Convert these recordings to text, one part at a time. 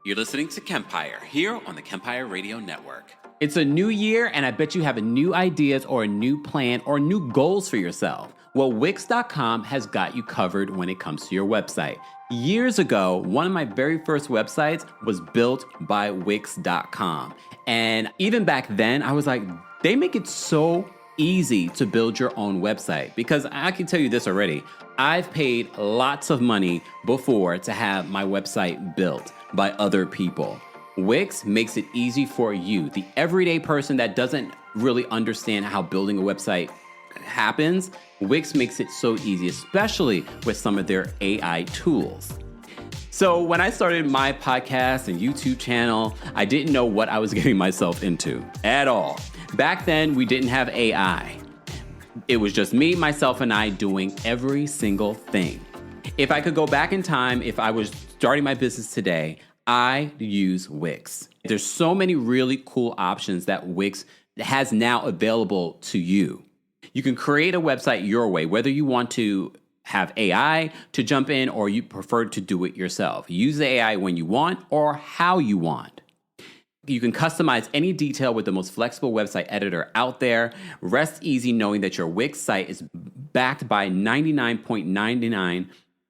You're listening to Kempire here on the Kempire Radio Network. It's a new year, and I bet you have new ideas or a new plan or new goals for yourself. Well, Wix.com has got you covered when it comes to your website. Years ago, one of my very first websites was built by Wix.com. And even back then, I was like, they make it so easy to build your own website. Because I can tell you this already, I've paid lots of money before to have my website built by other people. Wix makes it easy for you, the everyday person that doesn't really understand how building a website happens. Wix makes it so easy, especially with some of their AI tools. So when I started my podcast and YouTube channel, I didn't know what I was getting myself into at all. Back then, we didn't have AI. It was just me, myself, and I doing every single thing. If I could go back in time, if I was starting my business today, I use Wix. There's so many really cool options that Wix has now available to you. You can create a website your way, whether you want to have AI to jump in or you prefer to do it yourself. Use the AI when you want or how you want. You can customize any detail with the most flexible website editor out there. Rest easy knowing that your Wix site is backed by 99.99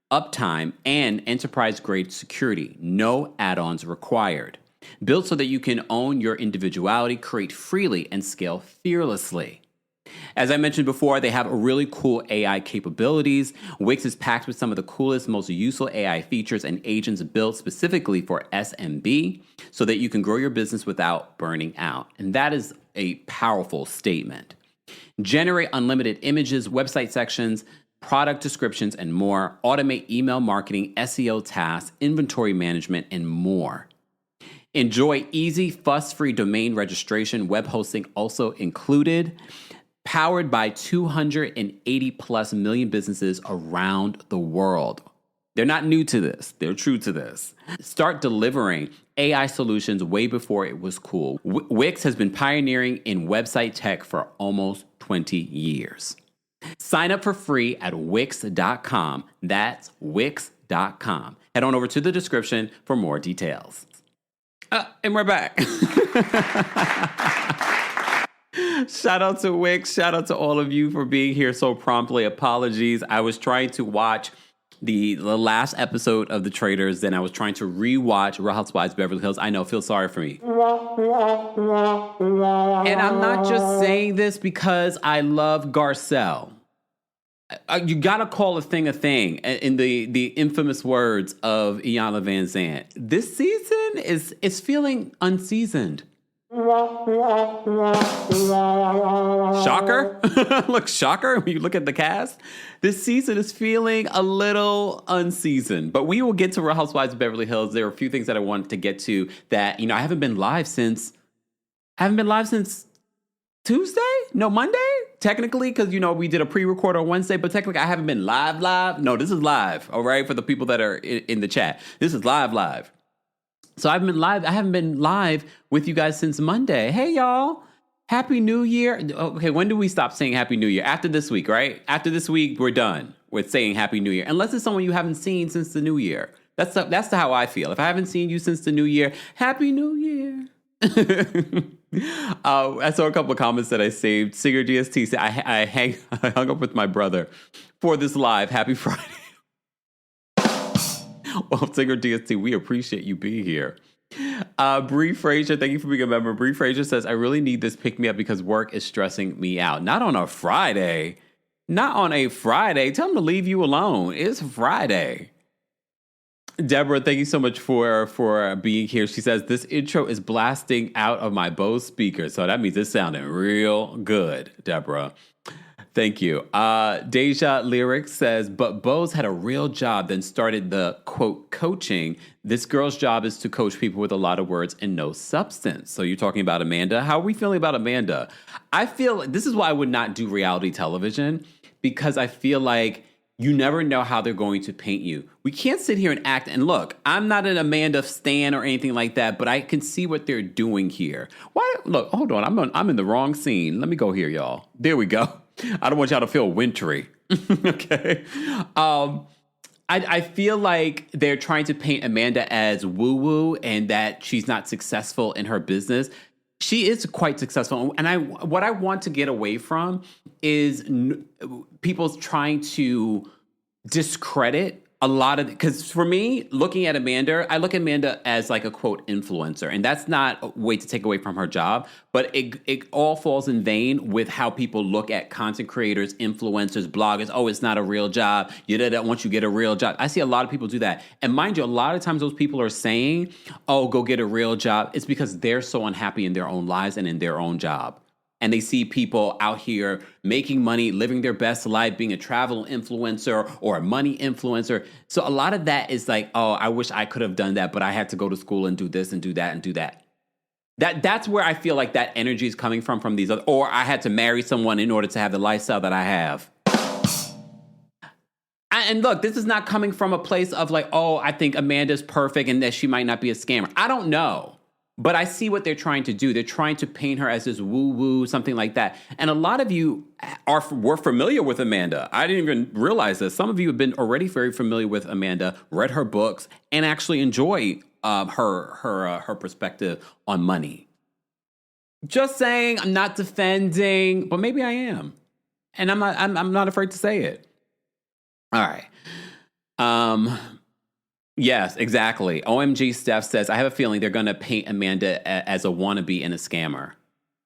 uptime and enterprise-grade security. No add-ons required. Built so that you can own your individuality, create freely, and scale fearlessly. As I mentioned before, they have really cool AI capabilities. Wix is packed with some of the coolest, most useful AI features and agents built specifically for SMB so that you can grow your business without burning out. And that is a powerful statement. Generate unlimited images, website sections, product descriptions, and more. Automate email marketing, SEO tasks, inventory management, and more. Enjoy easy, fuss-free domain registration, web hosting also included. Powered by 280 plus million businesses around the world. They're not new to this. They're true to this. Start delivering AI solutions way before it was cool. Wix has been pioneering in website tech for almost 20 years. Sign up for free at Wix.com. That's Wix.com. Head on over to the description for more details. And we're back. Shout out to Wix. Shout out to all of you for being here so promptly. Apologies. I was trying to watch the last episode of The Traitors. Then I was trying to rewatch Real Housewives of Beverly Hills. I know, feel sorry for me. And I'm not just saying this because I love Garcelle. You gotta call a thing, in the infamous words of Iyanla Vanzant. This season is feeling unseasoned. Shocker? Look, shocker when you look at the cast. This season is feeling a little unseasoned, but we will get to Real Housewives of Beverly Hills. There are a few things that I want to get to that, I haven't been live since Tuesday? No, Monday? Technically, because, we did a pre-record on Wednesday, but technically I haven't been live. No, this is live, all right, for the people that are in the chat. This is live. So I haven't been live with you guys since Monday. Hey, y'all. Happy New Year. Okay, when do we stop saying Happy New Year? After this week, right? After this week, we're done with saying Happy New Year. Unless it's someone you haven't seen since the New Year. That's how I feel. If I haven't seen you since the New Year, Happy New Year. I saw a couple of comments that I saved. Singer DST said, I hung up with my brother for this live. Happy Friday. Well, Singer DST, we appreciate you being here. Bree Frazier, thank you for being a member. Bree Frazier says, I really need this pick-me-up because work is stressing me out. Not on a Friday. Tell them to leave you alone. It's Friday. Deborah, thank you so much for being here. She says, this intro is blasting out of my Bose speaker. So that means it's sounding real good, Deborah. Thank you. Deja Lyrics says, but Bose had a real job, then started the, quote, coaching. This girl's job is to coach people with a lot of words and no substance. So you're talking about Amanda. How are we feeling about Amanda? I feel this is why I would not do reality television, because I feel like you never know how they're going to paint you. We can't sit here and act. And look, I'm not an Amanda stan or anything like that, but I can see what they're doing here. Look, hold on. I'm in the wrong scene. Let me go here, y'all. There we go. I don't want y'all to feel wintry. Okay. I feel like they're trying to paint Amanda as woo-woo and that she's not successful in her business. She is quite successful. And what I want to get away from is people trying to discredit a lot of, because for me, looking at Amanda, I look at Amanda as like a quote influencer, and that's not a way to take away from her job, but it all falls in vain with how people look at content creators, influencers, bloggers. Oh, it's not a real job. You did that once you get a real job. I see a lot of people do that. And mind you, a lot of times those people are saying, oh, go get a real job. It's because they're so unhappy in their own lives and in their own job. And they see people out here making money, living their best life, being a travel influencer or a money influencer. So a lot of that is like, oh, I wish I could have done that, but I had to go to school and do this and do that and do that. That's where I feel like that energy is coming from these other, or I had to marry someone in order to have the lifestyle that I have. And look, this is not coming from a place of like, oh, I think Amanda's perfect and that she might not be a scammer. I don't know. But I see what they're trying to do. They're trying to paint her as this woo-woo, something like that. And a lot of you were familiar with Amanda. I didn't even realize this. Some of you have been already very familiar with Amanda, read her books, and actually enjoy her perspective on money. Just saying, I'm not defending, but maybe I am, and I'm not afraid to say it. All right. Yes, exactly. OMG Steph says, I have a feeling they're going to paint Amanda as a wannabe and a scammer.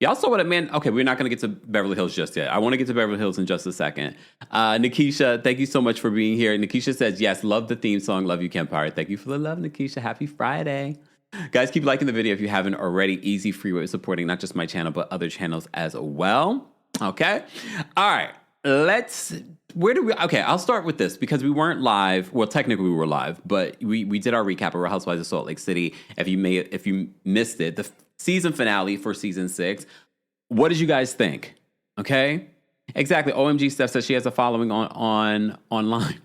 Y'all saw what Amanda... Okay, we're not going to get to Beverly Hills just yet. I want to get to Beverly Hills in just a second. Nikisha, thank you so much for being here. Nikisha says, yes, love the theme song. Love you, Kempire. Thank you for the love, Nikisha. Happy Friday. Guys, keep liking the video if you haven't already. Easy, free way of supporting not just my channel, but other channels as well. Okay? All right. Okay, I'll start with this because we weren't live. Well, technically we were live, but we did our recap of Real Housewives of Salt Lake City. If you missed it, the season finale for season 6. What did you guys think? Okay, exactly. OMG Steph says she has a following online.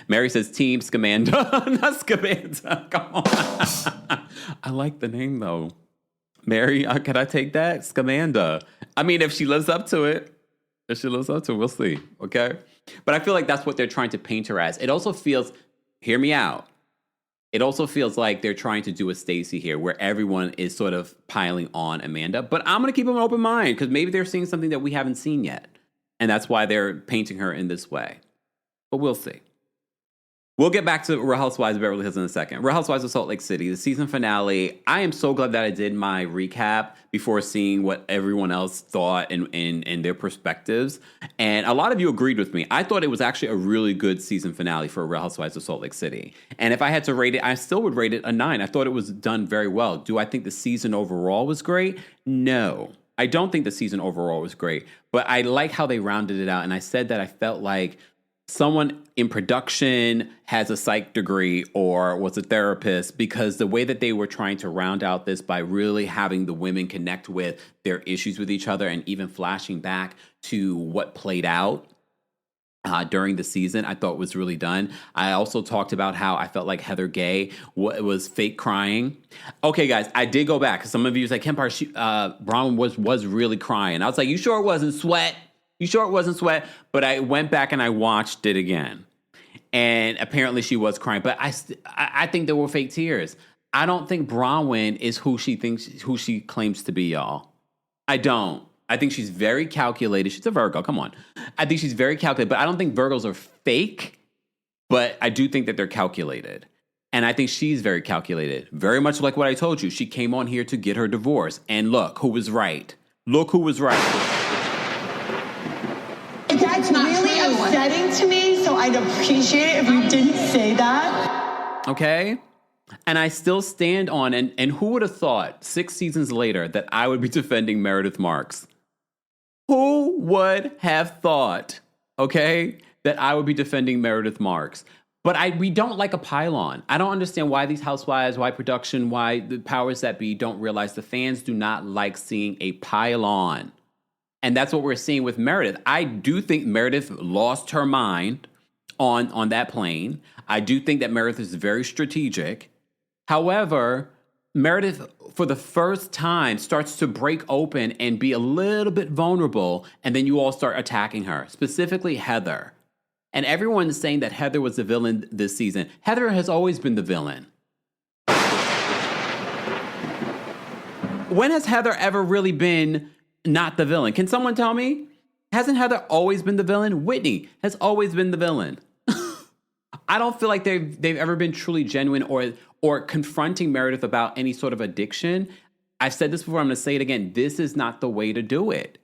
Mary says Team Scamanda, not Scamanda. Come on, I like the name though. Mary, can I take that? Scamanda. I mean, if she lives up to it. If she lives up to it, we'll see, okay? But I feel like that's what they're trying to paint her as. It also feels, hear me out, it also feels like they're trying to do a Stacey here, where everyone is sort of piling on Amanda. But I'm going to keep an open mind, because maybe they're seeing something that we haven't seen yet. And that's why they're painting her in this way. But we'll see. We'll get back to Real Housewives of Beverly Hills in a second. Real Housewives of Salt Lake City, the season finale. I am so glad that I did my recap before seeing what everyone else thought in their perspectives. And a lot of you agreed with me. I thought it was actually a really good season finale for Real Housewives of Salt Lake City. And if I had to rate it, I still would rate it a 9. I thought it was done very well. Do I think the season overall was great? No. I don't think the season overall was great. But I like how they rounded it out. And I said that I felt like someone in production has a psych degree or was a therapist, because the way that they were trying to round out this by really having the women connect with their issues with each other and even flashing back to what played out during the season, I thought was really done. I also talked about how I felt like Heather Gay was fake crying. Okay, guys, I did go back because some of you was like, Kempire, Braun was really crying. I was like, you sure it wasn't sweat? You sure it wasn't sweat? But I went back and I watched it again. And apparently she was crying. But I think there were fake tears. I don't think Bronwyn is who she claims to be, y'all. I don't. I think she's very calculated. She's a Virgo. Come on. I think she's very calculated. But I don't think Virgos are fake. But I do think that they're calculated. And I think she's very calculated. Very much like what I told you. She came on here to get her divorce. And look who was right. Look who was right. That's really upsetting to me, so I'd appreciate it if you didn't say that. Okay? And I still stand on, and who would have thought 6 seasons later that I would be defending Meredith Marks? Who would have thought, okay, that I would be defending Meredith Marks? But we don't like a pylon. I don't understand why these housewives, why production, why the powers that be don't realize the fans do not like seeing a pylon. And that's what we're seeing with Meredith. I do think Meredith lost her mind on that plane. I do think that Meredith is very strategic. However, Meredith, for the first time, starts to break open and be a little bit vulnerable, and then you all start attacking her, specifically Heather. And everyone's saying that Heather was the villain this season. Heather has always been the villain. When has Heather ever really been not the villain? Can someone tell me? Hasn't Heather always been the villain? Whitney has always been the villain. I don't feel like they've ever been truly genuine or confronting Meredith about any sort of addiction. I've said this before, I'm going to say it again. This is not the way to do it.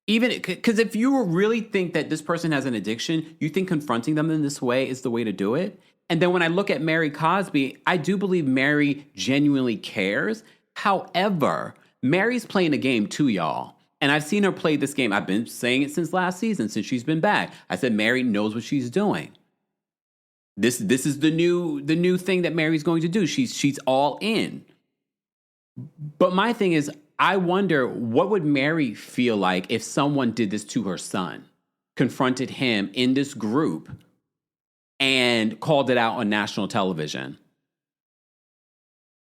Even because if you really think that this person has an addiction, you think confronting them in this way is the way to do it. And then when I look at Mary Cosby, I do believe Mary genuinely cares. However, Mary's playing a game too, y'all. And I've seen her play this game. I've been saying it since last season, since she's been back. I said Mary knows what she's doing. This is the new thing that Mary's going to do. She's all in. But my thing is, I wonder what would Mary feel like if someone did this to her son, confronted him in this group, and called it out on national television.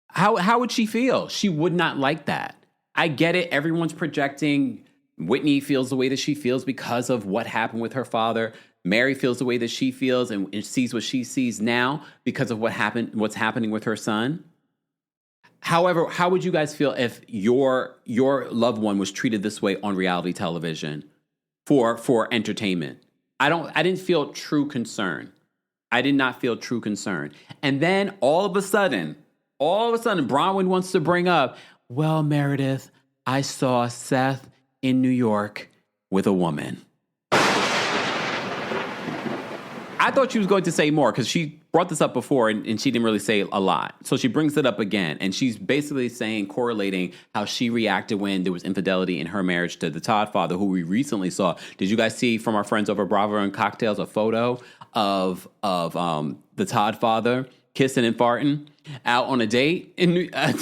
How would she feel? She would not like that. I get it. Everyone's projecting. Whitney feels the way that she feels because of what happened with her father. Mary feels the way that she feels and sees what she sees now because of what's happening with her son. However, how would you guys feel if your loved one was treated this way on reality television for entertainment? I didn't feel true concern. I did not feel true concern. And then all of a sudden, Bronwyn wants to bring up, well, Meredith, I saw Seth in New York with a woman. I thought she was going to say more because she brought this up before and she didn't really say a lot. So she brings it up again. And she's basically correlating how she reacted when there was infidelity in her marriage to the Todd father, who we recently saw. Did you guys see from our friends over Bravo and Cocktails a photo of the Todd father kissing and farting out on a date in New I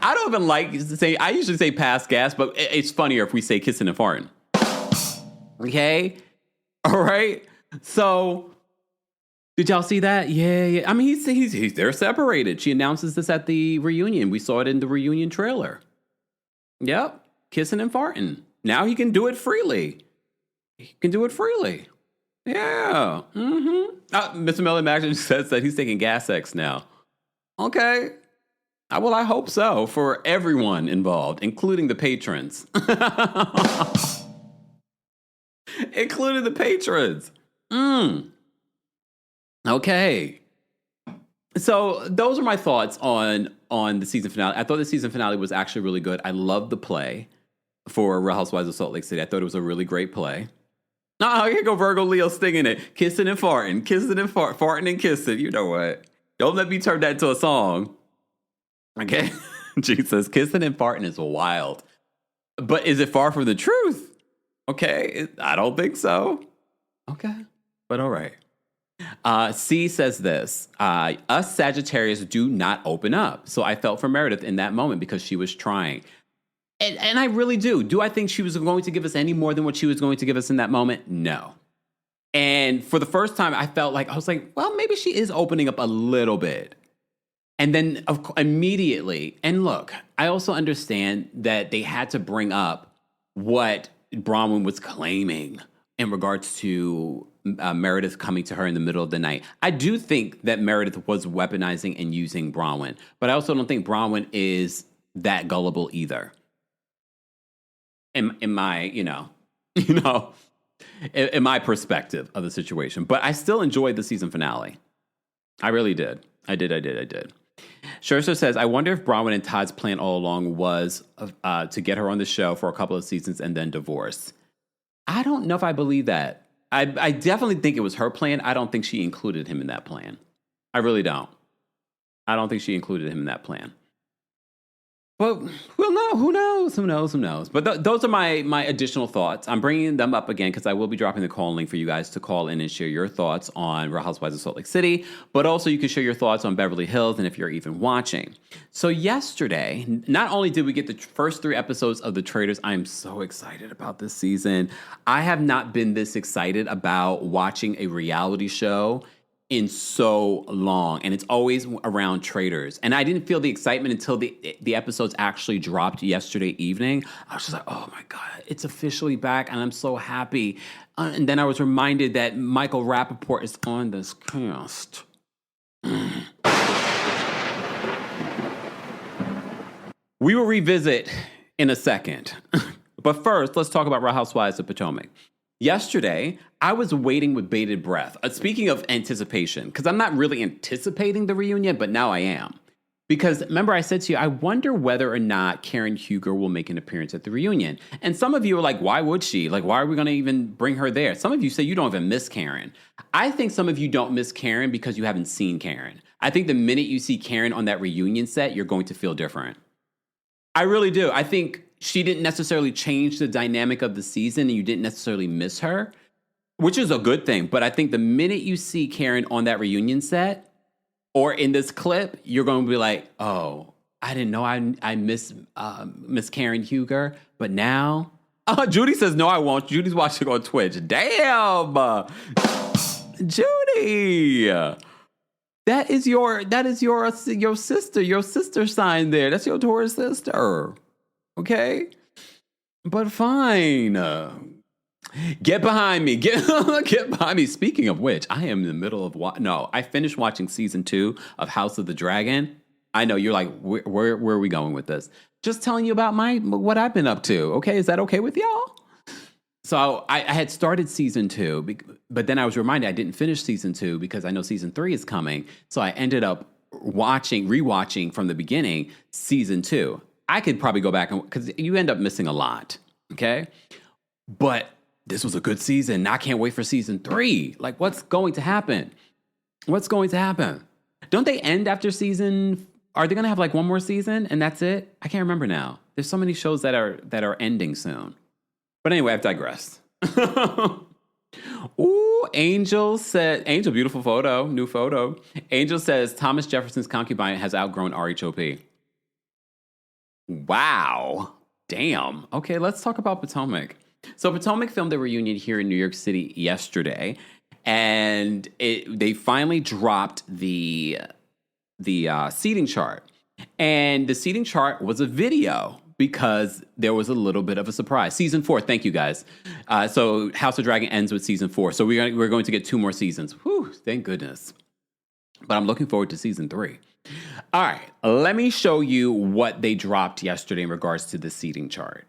don't even like to say, I usually say pass gas, but it's funnier if we say kissing and farting. Okay? All right? So, did y'all see that? Yeah. I mean, they're separated. She announces this at the reunion. We saw it in the reunion trailer. Yep. Kissing and farting. Now he can do it freely. Yeah. Mm-hmm. Mr. Melly Max says that he's taking gas X now. Okay. Well, I hope so for everyone involved, including the patrons. Including the patrons. Okay. So those are my thoughts on the season finale. I thought the season finale was actually really good. I loved the play for Real Housewives of Salt Lake City. I thought it was a really great play. Oh, here go Virgo Leo stinging it. Kissing and farting. Farting and kissing. You know what? Don't let me turn that into a song. Okay? Jesus, kissing and farting is wild. But is it far from the truth? Okay, I don't think so. Okay, but all right. C says this, us Sagittarius do not open up. So I felt for Meredith in that moment because she was trying. And I really do. Do I think she was going to give us any more than what she was going to give us in that moment? No. And for the first time, I was like, well, maybe she is opening up a little bit. And then immediately, and look, I also understand that they had to bring up what Bronwyn was claiming in regards to Meredith coming to her in the middle of the night. I do think that Meredith was weaponizing and using Bronwyn, but I also don't think Bronwyn is that gullible either. In my, in my perspective of the situation. But I still enjoyed the season finale. I really did. I did. Scherzer says, I wonder if Bronwyn and Todd's plan all along was to get her on the show for a couple of seasons and then divorce. I don't know if I believe that. I definitely think it was her plan. I don't think she included him in that plan. I really don't. I don't think she included him in that plan. But we'll know. Who knows? But those are my additional thoughts. I'm bringing them up again because I will be dropping the call link for you guys to call in and share your thoughts on Real Housewives of Salt Lake City. But also you can share your thoughts on Beverly Hills and if you're even watching. So yesterday, not only did we get the first 3 episodes of The Traitors, I am so excited about this season. I have not been this excited about watching a reality show in so long, and it's always around Traitors. And I didn't feel the excitement until the episodes actually dropped yesterday evening. I was just like, oh my God, it's officially back, and I'm so happy. And then I was reminded that Michael Rappaport is on this cast. We will revisit in a second. But first, let's talk about Real Housewives of Potomac. Yesterday, I was waiting with bated breath. Speaking of anticipation, because I'm not really anticipating the reunion, but now I am. Because remember I said to you, I wonder whether or not Karen Huger will make an appearance at the reunion. And some of you are like, why would she? Like, why are we going to even bring her there? Some of you say you don't even miss Karen. I think some of you don't miss Karen because you haven't seen Karen. I think the minute you see Karen on that reunion set, you're going to feel different. I really do. I think she didn't necessarily change the dynamic of the season, and you didn't necessarily miss her, which is a good thing. But I think the minute you see Karen on that reunion set or in this clip, you're going to be like, oh, I didn't know I miss Karen Huger. But now, Judy says, no, I won't. Judy's watching on Twitch. Damn. Judy. That is your sister sign there. That's your Taurus sister. Okay? But fine. Get behind me. Get behind me. Speaking of which, I am in the middle of I finished watching season 2 of House of the Dragon. I know you're like, where are we going with this? Just telling you about what I've been up to. Okay, is that okay with y'all? So I had started season 2, but then I was reminded I didn't finish season 2 because I know season 3 is coming. So I ended up rewatching from the beginning season 2. I could probably go back because you end up missing a lot. Okay, but this was a good season. I can't wait for season 3. Like, what's going to happen? What's going to happen? Don't they end after season? Are they going to have like one more season and that's it? I can't remember now. There's so many shows that are ending soon. But anyway, I've digressed. Ooh, Angel, beautiful photo, new photo. Angel says Thomas Jefferson's concubine has outgrown RHOP. Wow. Damn. Okay, let's talk about Potomac. So Potomac filmed a reunion here in New York City yesterday, and they finally dropped the seating chart. And the seating chart was a video because there was a little bit of a surprise. Season 4, thank you guys. So House of Dragon ends with season 4. So we're going to get 2 more seasons. Whew, thank goodness. But I'm looking forward to season 3. All right, let me show you what they dropped yesterday in regards to the seating chart.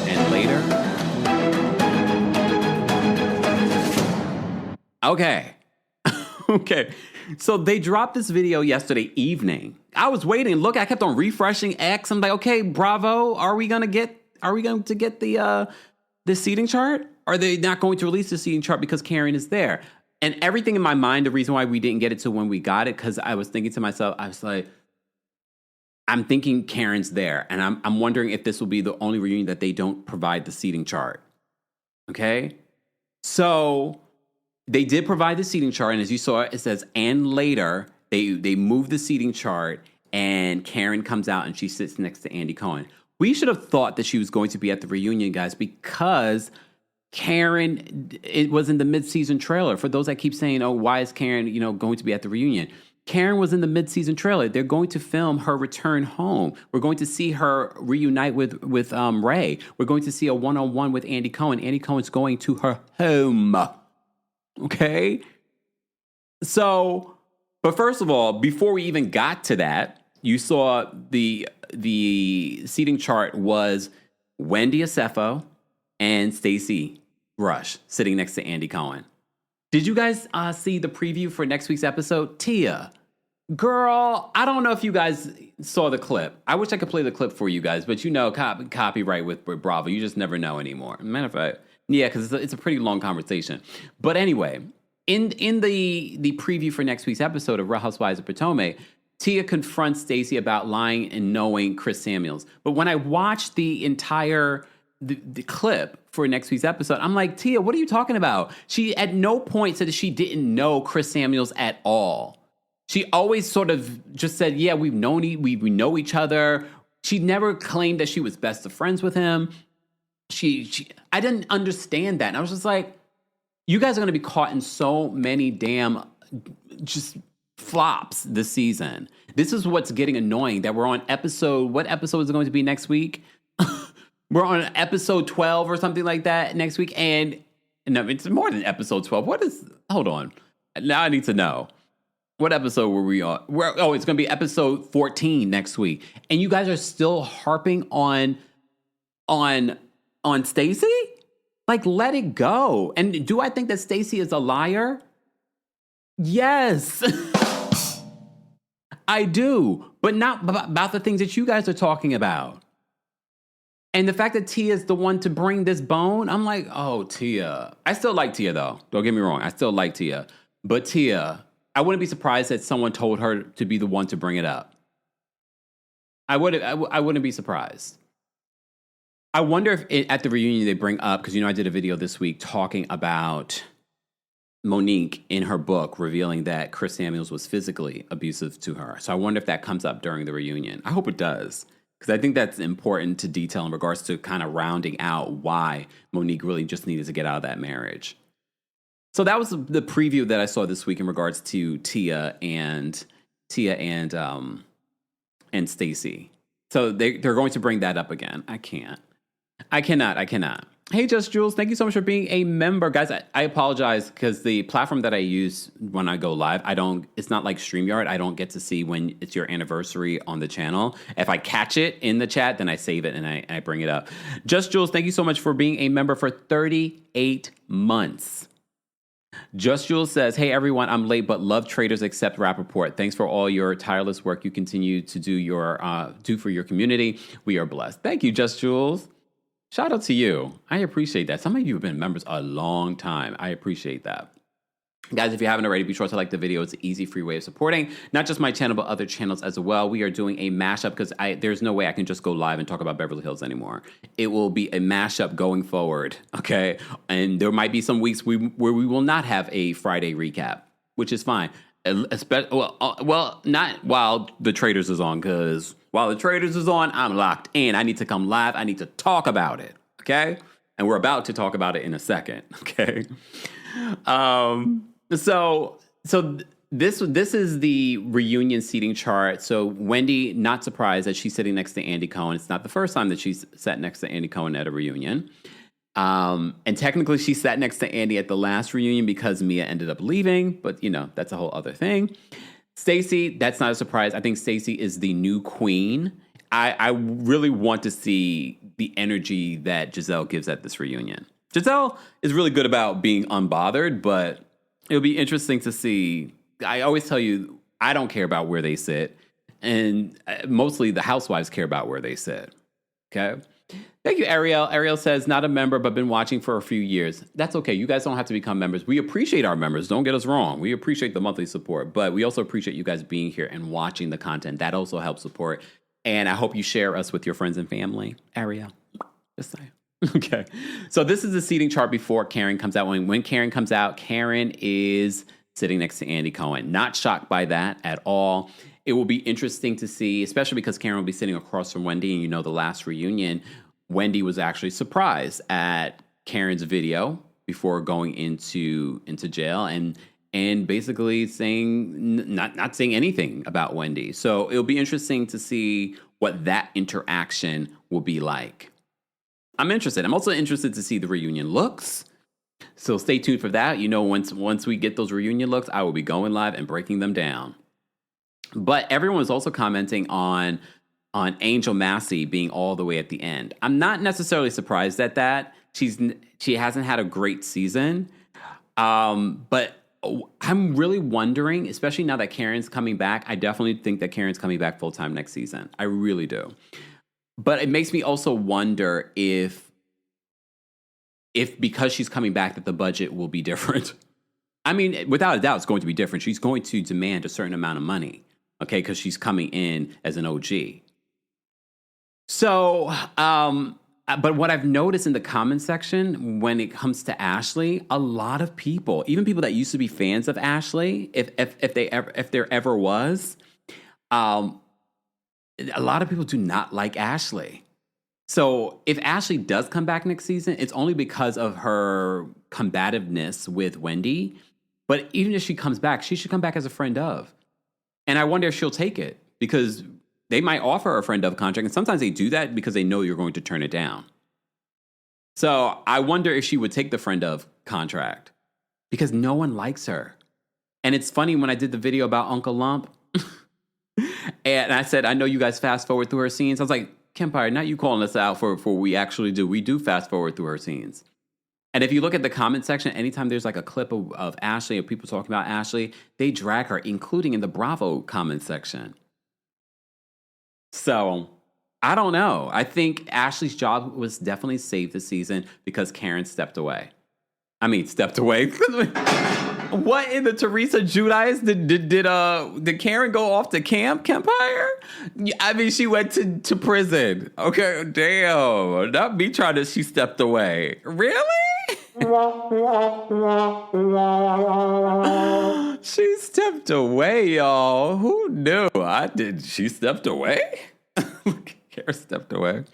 And later. Okay. Okay. So they dropped this video yesterday evening. I was waiting. Look, I kept on refreshing X. I'm like, okay, bravo. Are we going to get the seating chart? Are they not going to release the seating chart because Karen is there? And everything in my mind, the reason why we didn't get it to when we got it, because I was thinking to myself, I was like, I'm thinking Karen's there. And I'm wondering if this will be the only reunion that they don't provide the seating chart. Okay? So they did provide the seating chart. And as you saw, it says, and later, they moved the seating chart and Karen comes out and she sits next to Andy Cohen. We should have thought that she was going to be at the reunion, guys, because Karen, it was in the mid-season trailer. For those that keep saying, oh, why is Karen, going to be at the reunion? Karen was in the mid-season trailer. They're going to film her return home. We're going to see her reunite with Ray. We're going to see a one-on-one with Andy Cohen. Andy Cohen's going to her home. Okay? So, but first of all, before we even got to that, you saw the seating chart was Wendy Acefo and Stacey Rush sitting next to Andy Cohen. Did you guys see the preview for next week's episode? Tia, girl, I don't know if you guys saw the clip. I wish I could play the clip for you guys, but copyright with Bravo. You just never know anymore. Matter of fact, yeah, because it's a pretty long conversation. But anyway, in the preview for next week's episode of Real Housewives of Potomac, Tia confronts Stacey about lying and knowing Chris Samuels. But when I watched the entire the clip for next week's episode, I'm like, Tia, what are you talking about? She at no point said that she didn't know Chris Samuels at all. She always sort of just said, yeah, we know each other. She never claimed that she was best of friends with him. I didn't understand that. And I was just like, you guys are going to be caught in so many damn just flops this season. This is what's getting annoying, that we're on what episode is it going to be next week? We're on episode 12 or something like that next week. And no, it's more than episode 12. Hold on. Now I need to know. What episode were we on? It's going to be episode 14 next week. And you guys are still harping on Stacey? Like, let it go. And do I think that Stacey is a liar? Yes. I do. But not about the things that you guys are talking about. And the fact that Tia is the one to bring this bone, I'm like, oh, Tia. I still like Tia, though. Don't get me wrong. I still like Tia. But Tia, I wouldn't be surprised that someone told her to be the one to bring it up. I wouldn't be surprised. I wonder if at the reunion they bring up, because I did a video this week talking about Monique in her book revealing that Chris Samuels was physically abusive to her. So I wonder if that comes up during the reunion. I hope it does, because I think that's important to detail in regards to kind of rounding out why Monique really just needed to get out of that marriage. So that was the preview that I saw this week in regards to Tia and Stacey. So they're going to bring that up again. I cannot. Hey, Just Jules, thank you so much for being a member. Guys, I apologize because the platform that I use when I go live, it's not like StreamYard. I don't get to see when it's your anniversary on the channel. If I catch it in the chat, then I save it and I bring it up. Just Jules, thank you so much for being a member for 38 months. Just Jules says, hey, everyone, I'm late, but love Traitors except Rappaport. Thanks for all your tireless work you continue to do for your community. We are blessed. Thank you, Just Jules. Shout out to you. I appreciate that. Some of you have been members a long time. I appreciate that. Guys, if you haven't already, be sure to like the video. It's an easy, free way of supporting not just my channel, but other channels as well. We are doing a mashup because there's no way I can just go live and talk about Beverly Hills anymore. It will be a mashup going forward, okay? And there might be some weeks where we will not have a Friday recap, which is fine. Well, not while the Traitors is on, because while the Traitors is on, I'm locked in. I need to come live. I need to talk about it, okay? And we're about to talk about it in a second, okay? So this is the reunion seating chart. So Wendy, not surprised that she's sitting next to Andy Cohen. It's not the first time that she's sat next to Andy Cohen at a reunion. And technically she sat next to Andy at the last reunion because Mia ended up leaving, but that's a whole other thing. Stacey, that's not a surprise. I think Stacey is the new queen. I really want to see the energy that Giselle gives at this reunion. Giselle is really good about being unbothered, but it'll be interesting to see. I always tell you, I don't care about where they sit. And mostly the housewives care about where they sit. Okay? Thank you, Ariel. Ariel says, not a member, but been watching for a few years. That's okay. You guys don't have to become members. We appreciate our members. Don't get us wrong. We appreciate the monthly support, but we also appreciate you guys being here and watching the content. That also helps support. And I hope you share us with your friends and family. Ariel, just saying. Okay. So this is the seating chart before Karen comes out. When Karen comes out, Karen is sitting next to Andy Cohen. Not shocked by that at all. It will be interesting to see, especially because Karen will be sitting across from Wendy. And the last reunion, Wendy was actually surprised at Karen's video before going into jail and basically saying not saying anything about Wendy. So it'll be interesting to see what that interaction will be like. I'm interested. I'm also interested to see the reunion looks. So stay tuned for that. Once we get those reunion looks, I will be going live and breaking them down. But everyone was also commenting on Angel Massey being all the way at the end. I'm not necessarily surprised at that. She hasn't had a great season. But I'm really wondering, especially now that Karen's coming back, I definitely think that Karen's coming back full time next season. I really do. But it makes me also wonder if because she's coming back that the budget will be different. I mean, without a doubt, it's going to be different. She's going to demand a certain amount of money, okay, because she's coming in as an OG. So, but what I've noticed in the comment section when it comes to Ashley, a lot of people, even people that used to be fans of Ashley, if there ever was, a lot of people do not like Ashley. So if Ashley does come back next season, it's only because of her combativeness with Wendy. But even if she comes back, she should come back as a friend of. And I wonder if she'll take it, because they might offer a friend of contract. And sometimes they do that because they know you're going to turn it down. So I wonder if she would take the friend of contract, because no one likes her. And it's funny, when I did the video about Uncle Lump, and I said, I know you guys fast forward through her scenes. I was like, Kempire, not you calling us out for what we actually do. We do fast forward through her scenes. And if you look at the comment section, anytime there's like a clip of Ashley or people talking about Ashley, they drag her, including in the Bravo comment section. So I don't know. I think Ashley's job was definitely saved this season because Karen stepped away. Stepped away. What in the Teresa Giudice did Karen go off to camp, Kempire? She went to prison. Okay, damn. Not me trying to. She stepped away. Really? She stepped away, y'all. Who knew? She stepped away? Karen stepped away.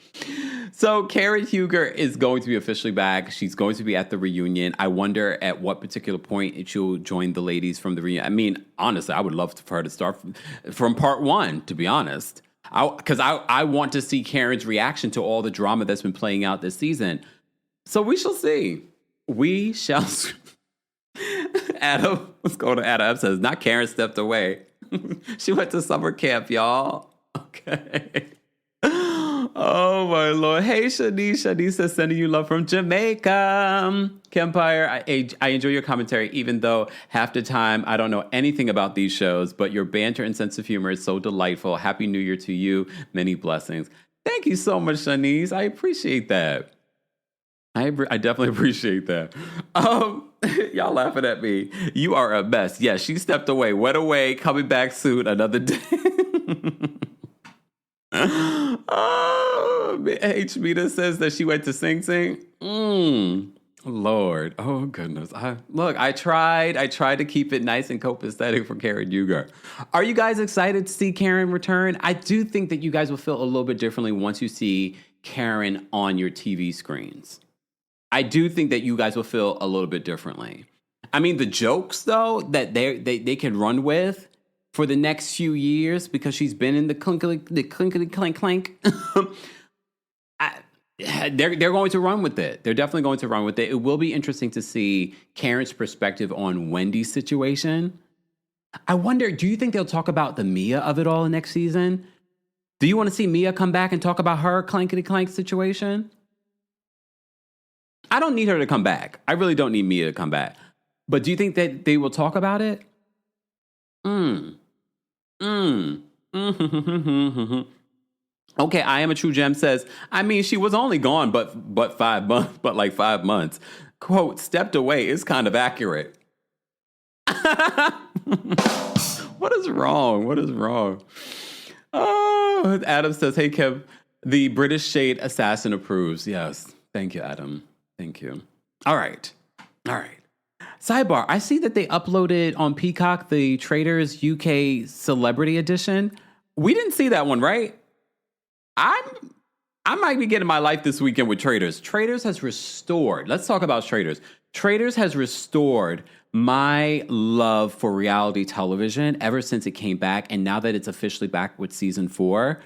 So Karen Huger is going to be officially back. She's going to be at the reunion. I wonder at what particular point she'll join the ladies from the reunion. Honestly, I would love for her to start from part one, to be honest. Because I want to see Karen's reaction to all the drama that's been playing out this season. So we shall see. We shall see. Adam, let's go to Adam. Says, not Karen stepped away. She went to summer camp, y'all. Okay. Oh, my Lord. Hey, Shanice. Shanice says, sending you love from Jamaica. Kempire, I enjoy your commentary, even though half the time I don't know anything about these shows, but your banter and sense of humor is so delightful. Happy New Year to you. Many blessings. Thank you so much, Shanice. I appreciate that. I definitely appreciate that. Y'all laughing at me. You are a mess. Yes, she stepped away, went away, coming back soon, another day. H. Mita says that she went to Sing Sing. Lord. Oh, goodness. I tried to keep it nice and copacetic for Karen Huger. Are you guys excited to see Karen return? I do think that you guys will feel a little bit differently once you see Karen on your TV screens. I do think that you guys will feel a little bit differently. The jokes, though, that they can run with for the next few years, because she's been in the clinkety clank clank. They're going to run with it. They're definitely going to run with it. It will be interesting to see Karen's perspective on Wendy's situation. I wonder, do you think they'll talk about the Mia of it all next season? Do you want to see Mia come back and talk about her clankety clank situation? I don't need her to come back. I really don't need Mia to come back. But do you think that they will talk about it? Okay, I Am a True Gem says, she was only gone but 5 months, but like 5 months. Quote, stepped away is kind of accurate. What is wrong? What is wrong? Oh, Adam says, hey, Kev, the British Shade Assassin approves. Yes. Thank you, Adam. Thank you. All right. Sidebar, I see that they uploaded on Peacock the Traitors UK Celebrity Edition. We didn't see that one, right? I might be getting my life this weekend with Traitors. Traitors has restored. Let's talk about Traitors. Traitors has restored my love for reality television ever since it came back. And now that it's officially back with season 4,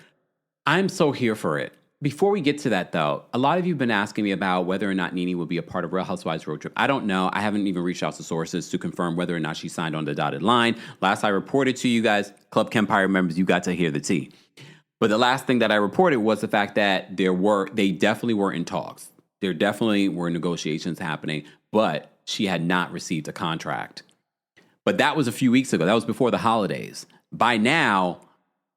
I'm so here for it. Before we get to that, though, a lot of you have been asking me about whether or not NeNe will be a part of Real Housewives Road Trip. I don't know. I haven't even reached out to sources to confirm whether or not she signed on the dotted line. Last I reported to you guys, Club Kempire members, you got to hear the tea. But the last thing that I reported was the fact that they definitely were in talks. There definitely were negotiations happening, but she had not received a contract. But that was a few weeks ago. That was before the holidays. By now,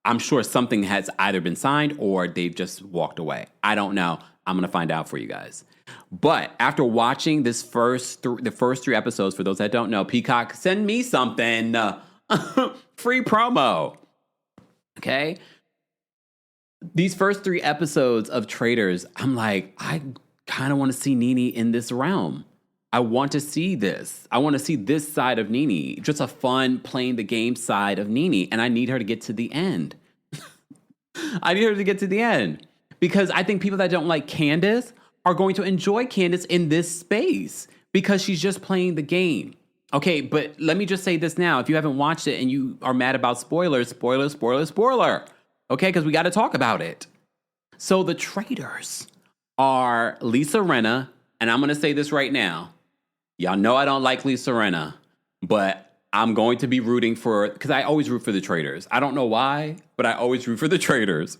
I'm sure something has either been signed or they've just walked away. I don't know. I'm going to find out for you guys. But after watching the first 3 episodes, for those that don't know, Peacock, send me something. Free promo. Okay? These first 3 episodes of Traitors, I'm like, I kind of want to see NeNe in this realm. I want to see this. I want to see this side of NeNe. Just a fun playing the game side of NeNe. And I need her to get to the end. I need her to get to the end because I think people that don't like Candace are going to enjoy Candace in this space because she's just playing the game. Okay, but let me just say this now. If you haven't watched it and you are mad about spoilers, spoiler. Okay, because we got to talk about it. So the traitors are Lisa Rinna, and I'm going to say this right now. Y'all know I don't like Lisa Rinna, but I'm going to be rooting for, because I always root for the traitors. I don't know why, but I always root for the traitors.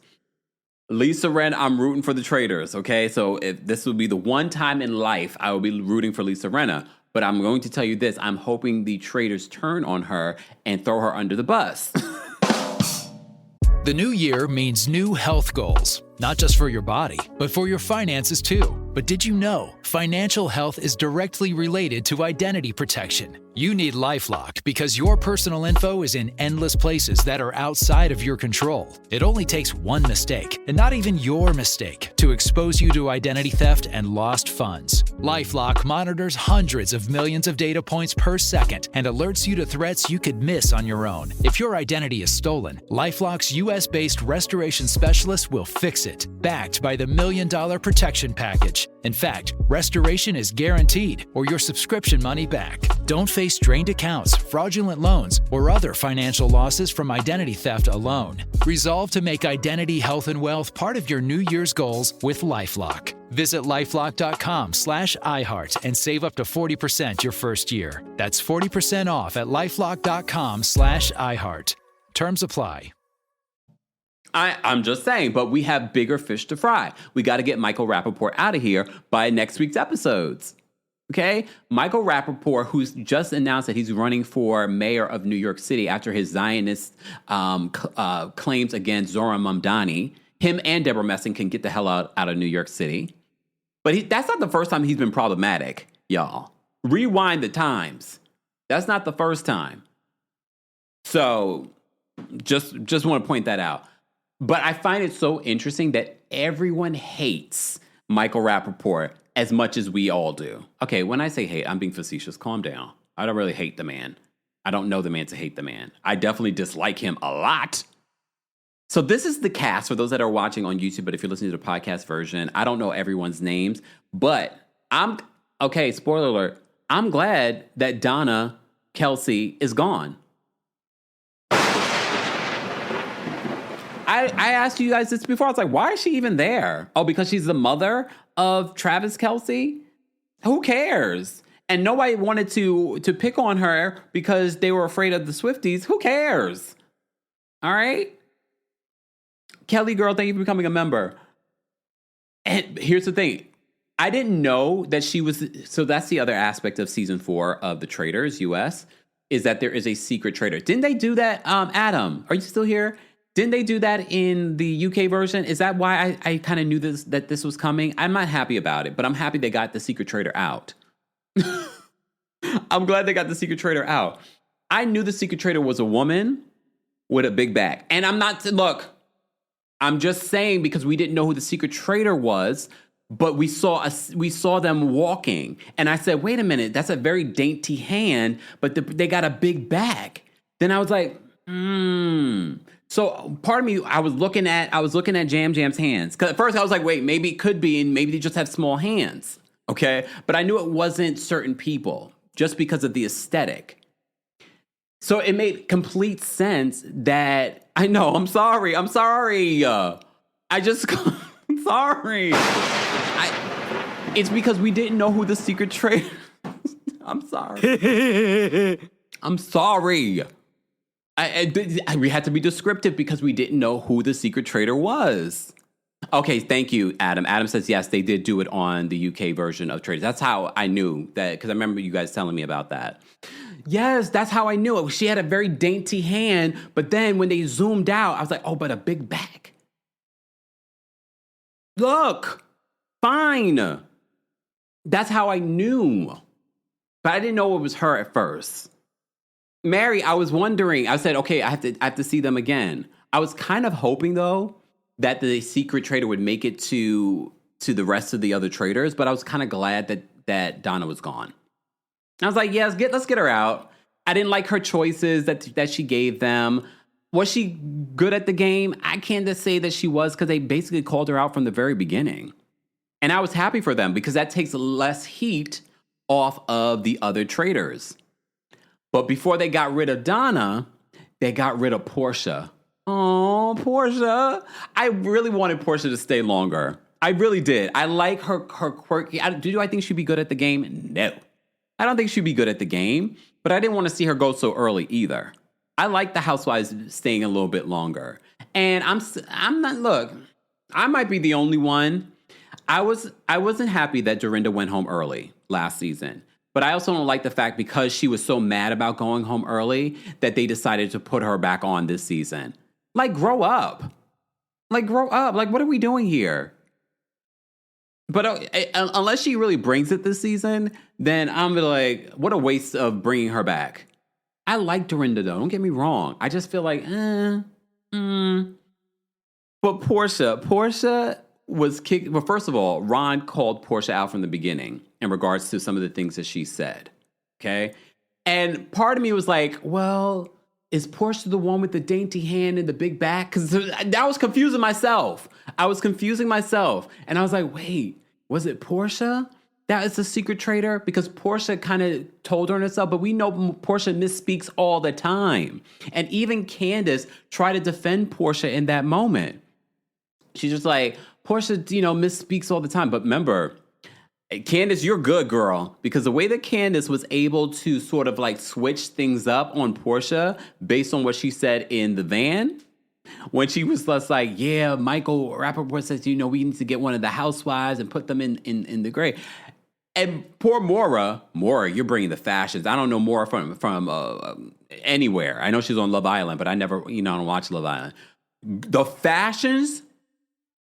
Lisa Rinna, I'm rooting for the traitors, okay? So if this will be the one time in life I will be rooting for Lisa Rinna. But I'm going to tell you this. I'm hoping the traitors turn on her and throw her under the bus. The new year means new health goals, not just for your body, but for your finances too. But did you know financial health is directly related to identity protection? You need LifeLock because your personal info is in endless places that are outside of your control. It only takes one mistake, and not even your mistake, to expose you to identity theft and lost funds. LifeLock monitors hundreds of millions of data points per second and alerts you to threats you could miss on your own. If your identity is stolen, LifeLock's US-based restoration specialist will fix it, backed by the $1 Million Protection Package. In fact, restoration is guaranteed or your subscription money back. Don't face drained accounts, fraudulent loans, or other financial losses from identity theft alone. Resolve to make identity, health, and wealth part of your New Year's goals with LifeLock. Visit lifelock.com/iHeart and save up to 40% your first year. That's 40% off at lifelock.com/iHeart. Terms apply. I'm just saying, but we have bigger fish to fry. We got to get Michael Rappaport out of here by next week's episodes. Okay? Michael Rappaport, who's just announced that he's running for mayor of New York City after his Zionist claims against Zohran Mamdani. Him and Deborah Messing can get the hell out of New York City. But that's not the first time he's been problematic, y'all. Rewind the times. That's not the first time. So just want to point that out. But I find it so interesting that everyone hates Michael Rappaport as much as we all do. Okay, when I say hate, I'm being facetious. Calm down. I don't really hate the man. I don't know the man to hate the man. I definitely dislike him a lot. So this is the cast for those that are watching on YouTube, but if you're listening to the podcast version, I don't know everyone's names, but spoiler alert, I'm glad that Donna Kelsey is gone. I asked you guys this before. I was like, why is she even there? Oh, because she's the mother of Travis Kelsey? Who cares? And nobody wanted to pick on her because they were afraid of the Swifties. Who cares? All right? Kelly girl, thank you for becoming a member. And here's the thing. I didn't know that she was... So that's the other aspect of season 4 of The Traitors US, is that there is a secret traitor. Didn't they do that? Adam, are you still here? Didn't they do that in the UK version? Is that why I kind of knew that this was coming? I'm not happy about it, but I'm happy they got the secret traitor out. I'm glad they got the secret traitor out. I knew the secret traitor was a woman with a big back. And I'm just saying because we didn't know who the secret traitor was, but we saw them walking. And I said, wait a minute, that's a very dainty hand, but they got a big back. Then I was like, So part of me, I was looking at Jam Jam's hands. Because at first I was like, wait, maybe it could be, and maybe they just have small hands. Okay? But I knew it wasn't certain people just because of the aesthetic. So it made complete sense that, I know, I'm sorry. I'm sorry. It's because we didn't know who the secret traitor. I'm sorry. I'm sorry. We had to be descriptive because we didn't know who the secret traitor was. Okay, thank you, Adam. Adam says, yes, they did do it on the UK version of Traitors. That's how I knew that, because I remember you guys telling me about that. Yes, that's how I knew it. She had a very dainty hand, but then when they zoomed out, I was like, oh, but a big back. Look, fine. That's how I knew. But I didn't know it was her at first. Mary, I was wondering, I said, okay, I have to see them again. I was kind of hoping, though, that the secret traitor would make it to the rest of the other traitors, but I was kind of glad that Donna was gone. I was like, yes, let's get her out. I didn't like her choices that she gave them. Was she good at the game? I can't just say that she was because they basically called her out from the very beginning. And I was happy for them because that takes less heat off of the other traitors. But before they got rid of Donna, they got rid of Portia. Oh, Portia. I really wanted Portia to stay longer. I really did. I like her quirky. Do I think she'd be good at the game? No. I don't think she'd be good at the game, but I didn't want to see her go so early either. I like the housewives staying a little bit longer. And I'm not, look, I might be the only one. I wasn't happy that Dorinda went home early last season. But I also don't like the fact because she was so mad about going home early that they decided to put her back on this season. Like, grow up. Like, what are we doing here? But unless she really brings it this season, then I'm like, what a waste of bringing her back. I like Dorinda, though. Don't get me wrong. I just feel like, But Portia was kicked. Well, first of all, Ron called Portia out from the beginning in regards to some of the things that she said. Okay. And part of me was like, well, is Portia the one with the dainty hand and the big back? Because I was confusing myself. And I was like, wait, was it Portia? That is the secret traitor? Because Portia kind of told her herself, but we know Portia misspeaks all the time. And even Candace tried to defend Portia in that moment. She's just like, Portia, misspeaks all the time. But remember, Candace, you're good, girl. Because the way that Candace was able to sort of like switch things up on Portia based on what she said in the van, when she was just like, yeah, Michael Rappaport says, we need to get one of the housewives and put them in the grave. And poor Maura, you're bringing the fashions. I don't know Maura from anywhere. I know she's on Love Island, but I never, I don't watch Love Island. The fashions,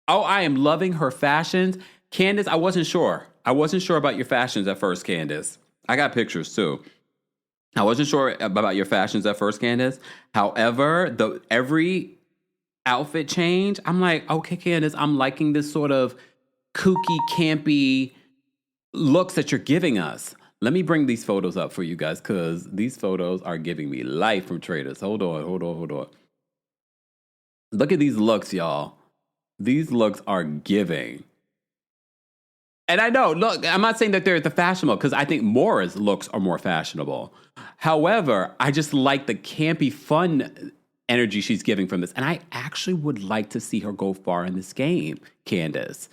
I am loving her fashions. Candace, I wasn't sure. I wasn't sure about your fashions at first, Candace. I got pictures too. I wasn't sure about your fashions at first, Candace. However, every outfit change, I'm like, okay, Candace, I'm liking this sort of kooky, campy looks that you're giving us. Let me bring these photos up for you guys because these photos are giving me life from Traitors. Hold on. Look at these looks, y'all. These looks are giving. And I know, look, I'm not saying that they're the fashionable because I think Maura's looks are more fashionable. However, I just like the campy, fun energy she's giving from this. And I actually would like to see her go far in this game, Candace.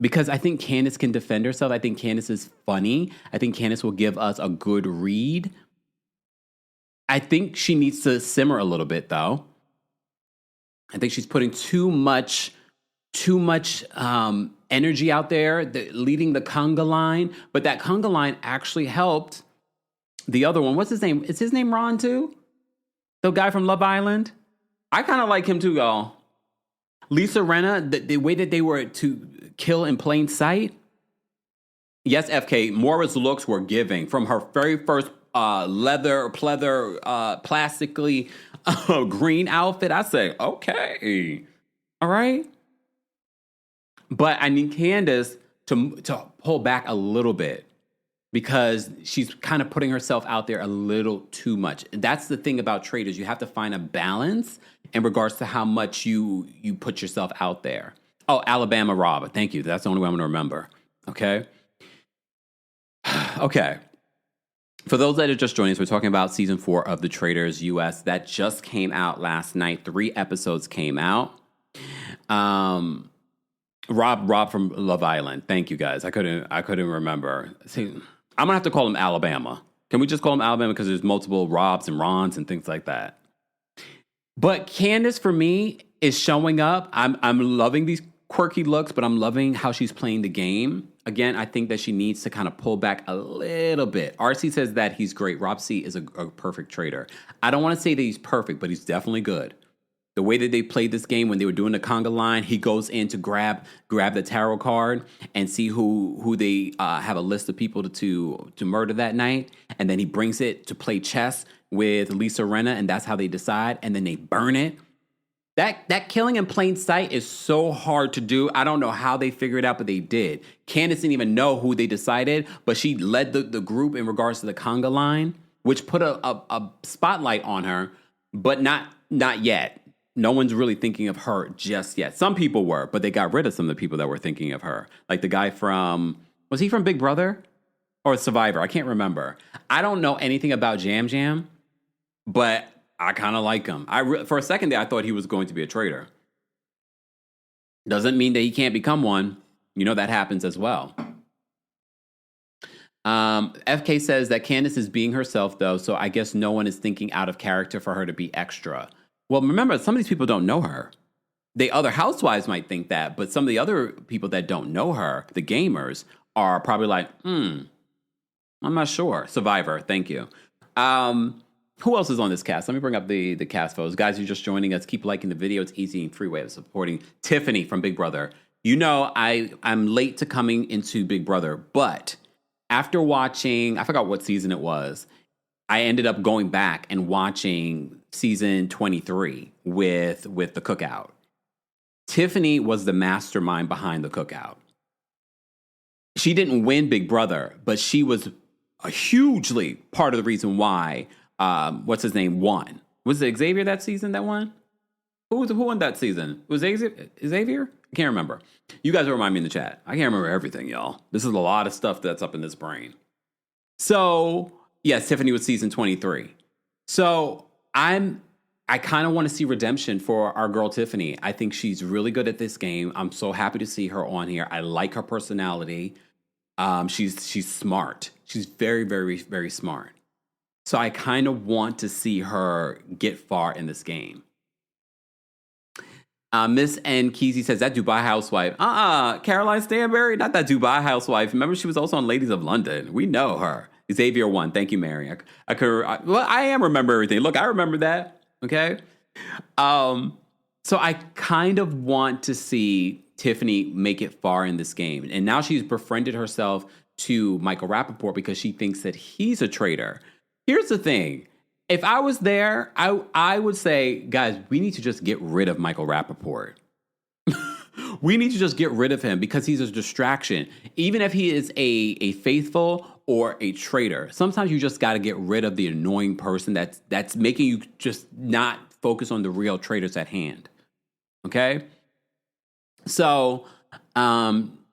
Because I think Candace can defend herself. I think Candace is funny. I think Candace will give us a good read. I think she needs to simmer a little bit, though. I think she's putting too much energy out there, leading the conga line. But that conga line actually helped the other one. What's his name? Is his name Ron, too? The guy from Love Island? I kind of like him, too, y'all. Lisa Rinna, the way that they were to kill in plain sight. Yes, FK, Maura's looks were giving from her very first leather, plastically green outfit. I say, okay, all right. But I need Candace to pull back a little bit because she's kind of putting herself out there a little too much. That's the thing about Traitors. You have to find a balance in regards to how much you put yourself out there. Oh, Alabama Rob. Thank you. That's the only way I'm going to remember. Okay. Okay. For those that are just joining us, we're talking about season 4 of The Traitors US. That just came out last night. 3 episodes came out. Rob from Love Island. Thank you guys. I couldn't remember. See, I'm gonna have to call him Alabama. Can we just call him Alabama because there's multiple Robs and Rons and things like that? But Candace, for me, is showing up. I'm loving these quirky looks, but I'm loving how she's playing the game. Again, I think that she needs to kind of pull back a little bit. RC says that he's great. Rob C is a perfect traitor. I don't want to say that he's perfect, but he's definitely good. The way that they played this game when they were doing the conga line, he goes in to grab the tarot card and see who they have a list of people to murder that night. And then he brings it to play chess with Lisa Rinna, and that's how they decide. And then they burn it. That killing in plain sight is so hard to do. I don't know how they figured it out, but they did. Candace didn't even know who they decided, but she led the group in regards to the conga line, which put a spotlight on her, but not not yet. No one's really thinking of her just yet. Some people were, but they got rid of some of the people that were thinking of her. Like the guy was he from Big Brother or Survivor? I can't remember. I don't know anything about Jam Jam, but I kind of like him. For a second there, I thought he was going to be a traitor. Doesn't mean that he can't become one. You know, that happens as well. FK says that Candiace is being herself, though, so I guess no one is thinking out of character for her to be extra. Well, remember, some of these people don't know her. The other housewives might think that, but some of the other people that don't know her, the gamers, are probably like, I'm not sure. Survivor, thank you. Who else is on this cast? Let me bring up the cast photos. Guys, you're just joining us. Keep liking the video. It's easy and free way of supporting Tiffany from Big Brother. You know, I'm late to coming into Big Brother, but after watching, I forgot what season it was, I ended up going back and watching season 23 with the cookout. Tiffany was the mastermind behind the cookout. She didn't win Big Brother, but she was a hugely part of the reason why what's his name won. Was it Xavier that season that won? Who won that season? Was Xavier? I can't remember. You guys will remind me in the chat. I can't remember everything, y'all. This is a lot of stuff that's up in this brain. So, yes, Tiffany was season 23. So, I kind of want to see redemption for our girl Tiffany. I think she's really good at this game. I'm so happy to see her on here. I like her personality. She's smart. She's very, very, very smart. So I kind of want to see her get far in this game. Miss N. Kesey says, that Dubai housewife. Caroline Stanberry, not that Dubai housewife. Remember, she was also on Ladies of London. We know her. Xavier won. Thank you, Mary. I am remember everything. Look, I remember that. Okay. So I kind of want to see Tiffany make it far in this game. And now she's befriended herself to Michael Rappaport because she thinks that he's a traitor. Here's the thing. If I was there, I would say, guys, we need to just get rid of Michael Rappaport. We need to just get rid of him because he's a distraction. Even if he is a faithful or a traitor, sometimes you just got to get rid of the annoying person that's making you just not focus on the real traitors at hand. Okay? So,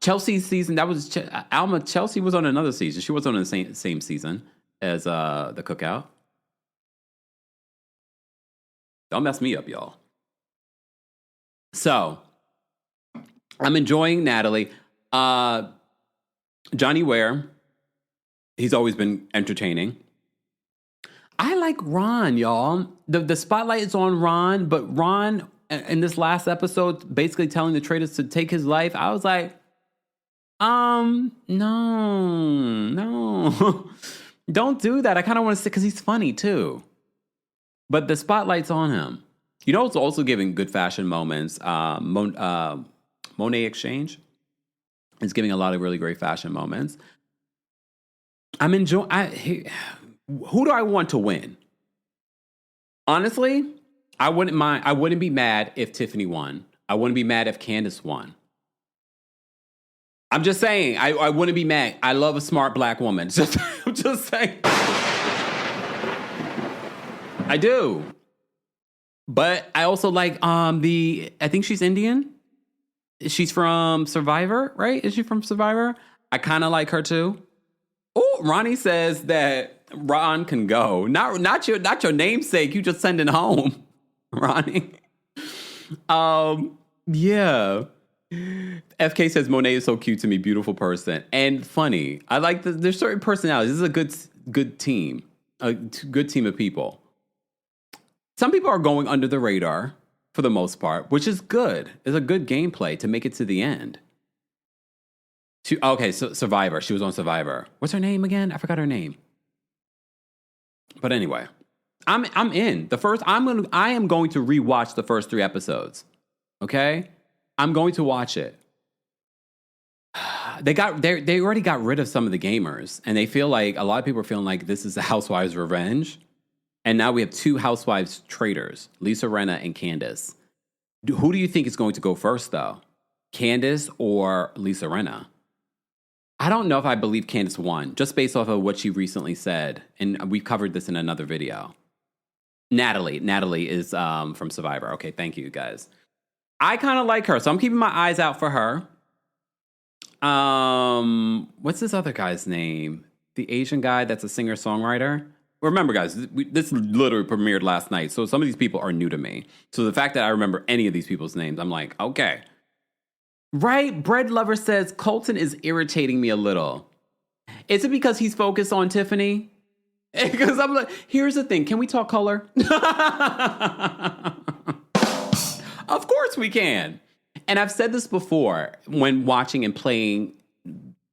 Chelsea's season, that was Alma. Chelsea was on another season. She wasn't on the same season as the cookout. Don't mess me up, y'all. So, I'm enjoying Natalie. Johnny Ware, he's always been entertaining. I like Ron, y'all. The spotlight is on Ron, but Ron, in this last episode, basically telling the traitors to take his life. I was like, no. Don't do that. I kind of want to say, because he's funny, too. But the spotlight's on him. You know, it's also giving good fashion moments. Monet Exchange is giving a lot of really great fashion moments. I'm enjoying. Who do I want to win? Honestly, I wouldn't mind. I wouldn't be mad if Tiffany won. I wouldn't be mad if Candiace won. I'm just saying. I wouldn't be mad. I love a smart black woman. I'm just saying. I do. But I also like I think she's Indian. She's from Survivor, right? Is she from Survivor? I kind of like her too. Oh, Ronnie says that Ron can go. Not your namesake. You just sending home, Ronnie. Yeah. FK says Monet is so cute to me, beautiful person and funny. I like there's certain personalities. This is a good team, a good team of people. Some people are going under the radar for the most part, which is good. It's a good gameplay to make it to the end. So Survivor. She was on Survivor. What's her name again? I forgot her name. But anyway, I'm in. I am going to rewatch the first 3 episodes. Okay? I'm going to watch it. They already got rid of some of the gamers, and they feel like a lot of people are feeling like this is the Housewives' revenge. And now we have 2 Housewives traitors, Lisa Rinna and Candiace. Who do you think is going to go first, though? Candiace or Lisa Rinna? I don't know if I believe Candiace won, just based off of what she recently said. And we've covered this in another video. Natalie. Natalie is from Survivor. Okay, thank you, guys. I kind of like her, so I'm keeping my eyes out for her. What's this other guy's name? The Asian guy that's a singer-songwriter? Remember, guys, this literally premiered last night, so some of these people are new to me. So the fact that I remember any of these people's names, I'm like, okay. Right? Bread Lover says, Colton is irritating me a little. Is it because he's focused on Tiffany? Because I'm like, here's the thing. Can we talk color? Of course we can. And I've said this before when watching and playing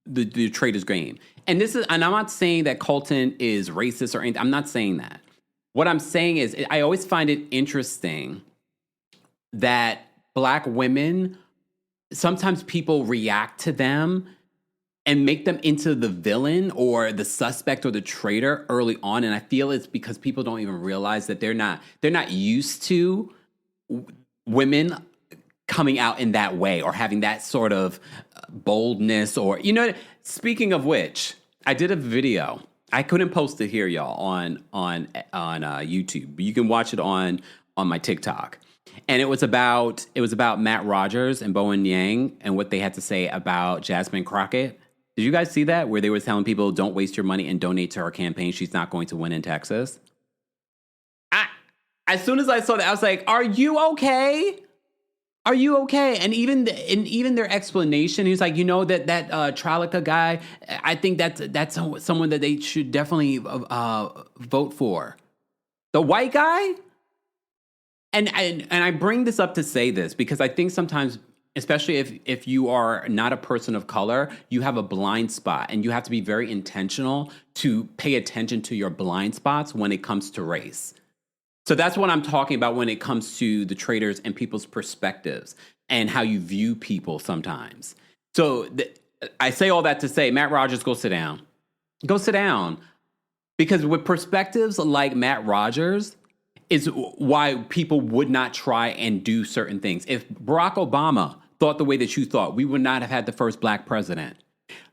the Traitors game. And I'm not saying that Colton is racist or anything. I'm not saying that. What I'm saying is I always find it interesting that Black women, sometimes people react to them and make them into the villain or the suspect or the traitor early on. And I feel it's because people don't even realize that they're not used to women coming out in that way or having that sort of boldness or, speaking of which, I did a video. I couldn't post it here, y'all, on YouTube, but you can watch it on my TikTok. And it was about Matt Rogers and Bowen Yang and what they had to say about Jasmine Crockett. Did you guys see that? Where they were telling people, don't waste your money and donate to her campaign. She's not going to win in Texas. As soon as I saw that, I was like, are you okay? Are you okay? And even their explanation, he's like, that Tralica guy, I think that's someone that they should definitely vote for. The white guy? And I bring this up to say this because I think sometimes, especially if you are not a person of color, you have a blind spot and you have to be very intentional to pay attention to your blind spots when it comes to race. So that's what I'm talking about when it comes to the Traitors and people's perspectives and how you view people sometimes. So I say all that to say, Matt Rogers, go sit down. Go sit down. Because with perspectives like Matt Rogers is why people would not try and do certain things. If Barack Obama thought the way that you thought, we would not have had the first Black president.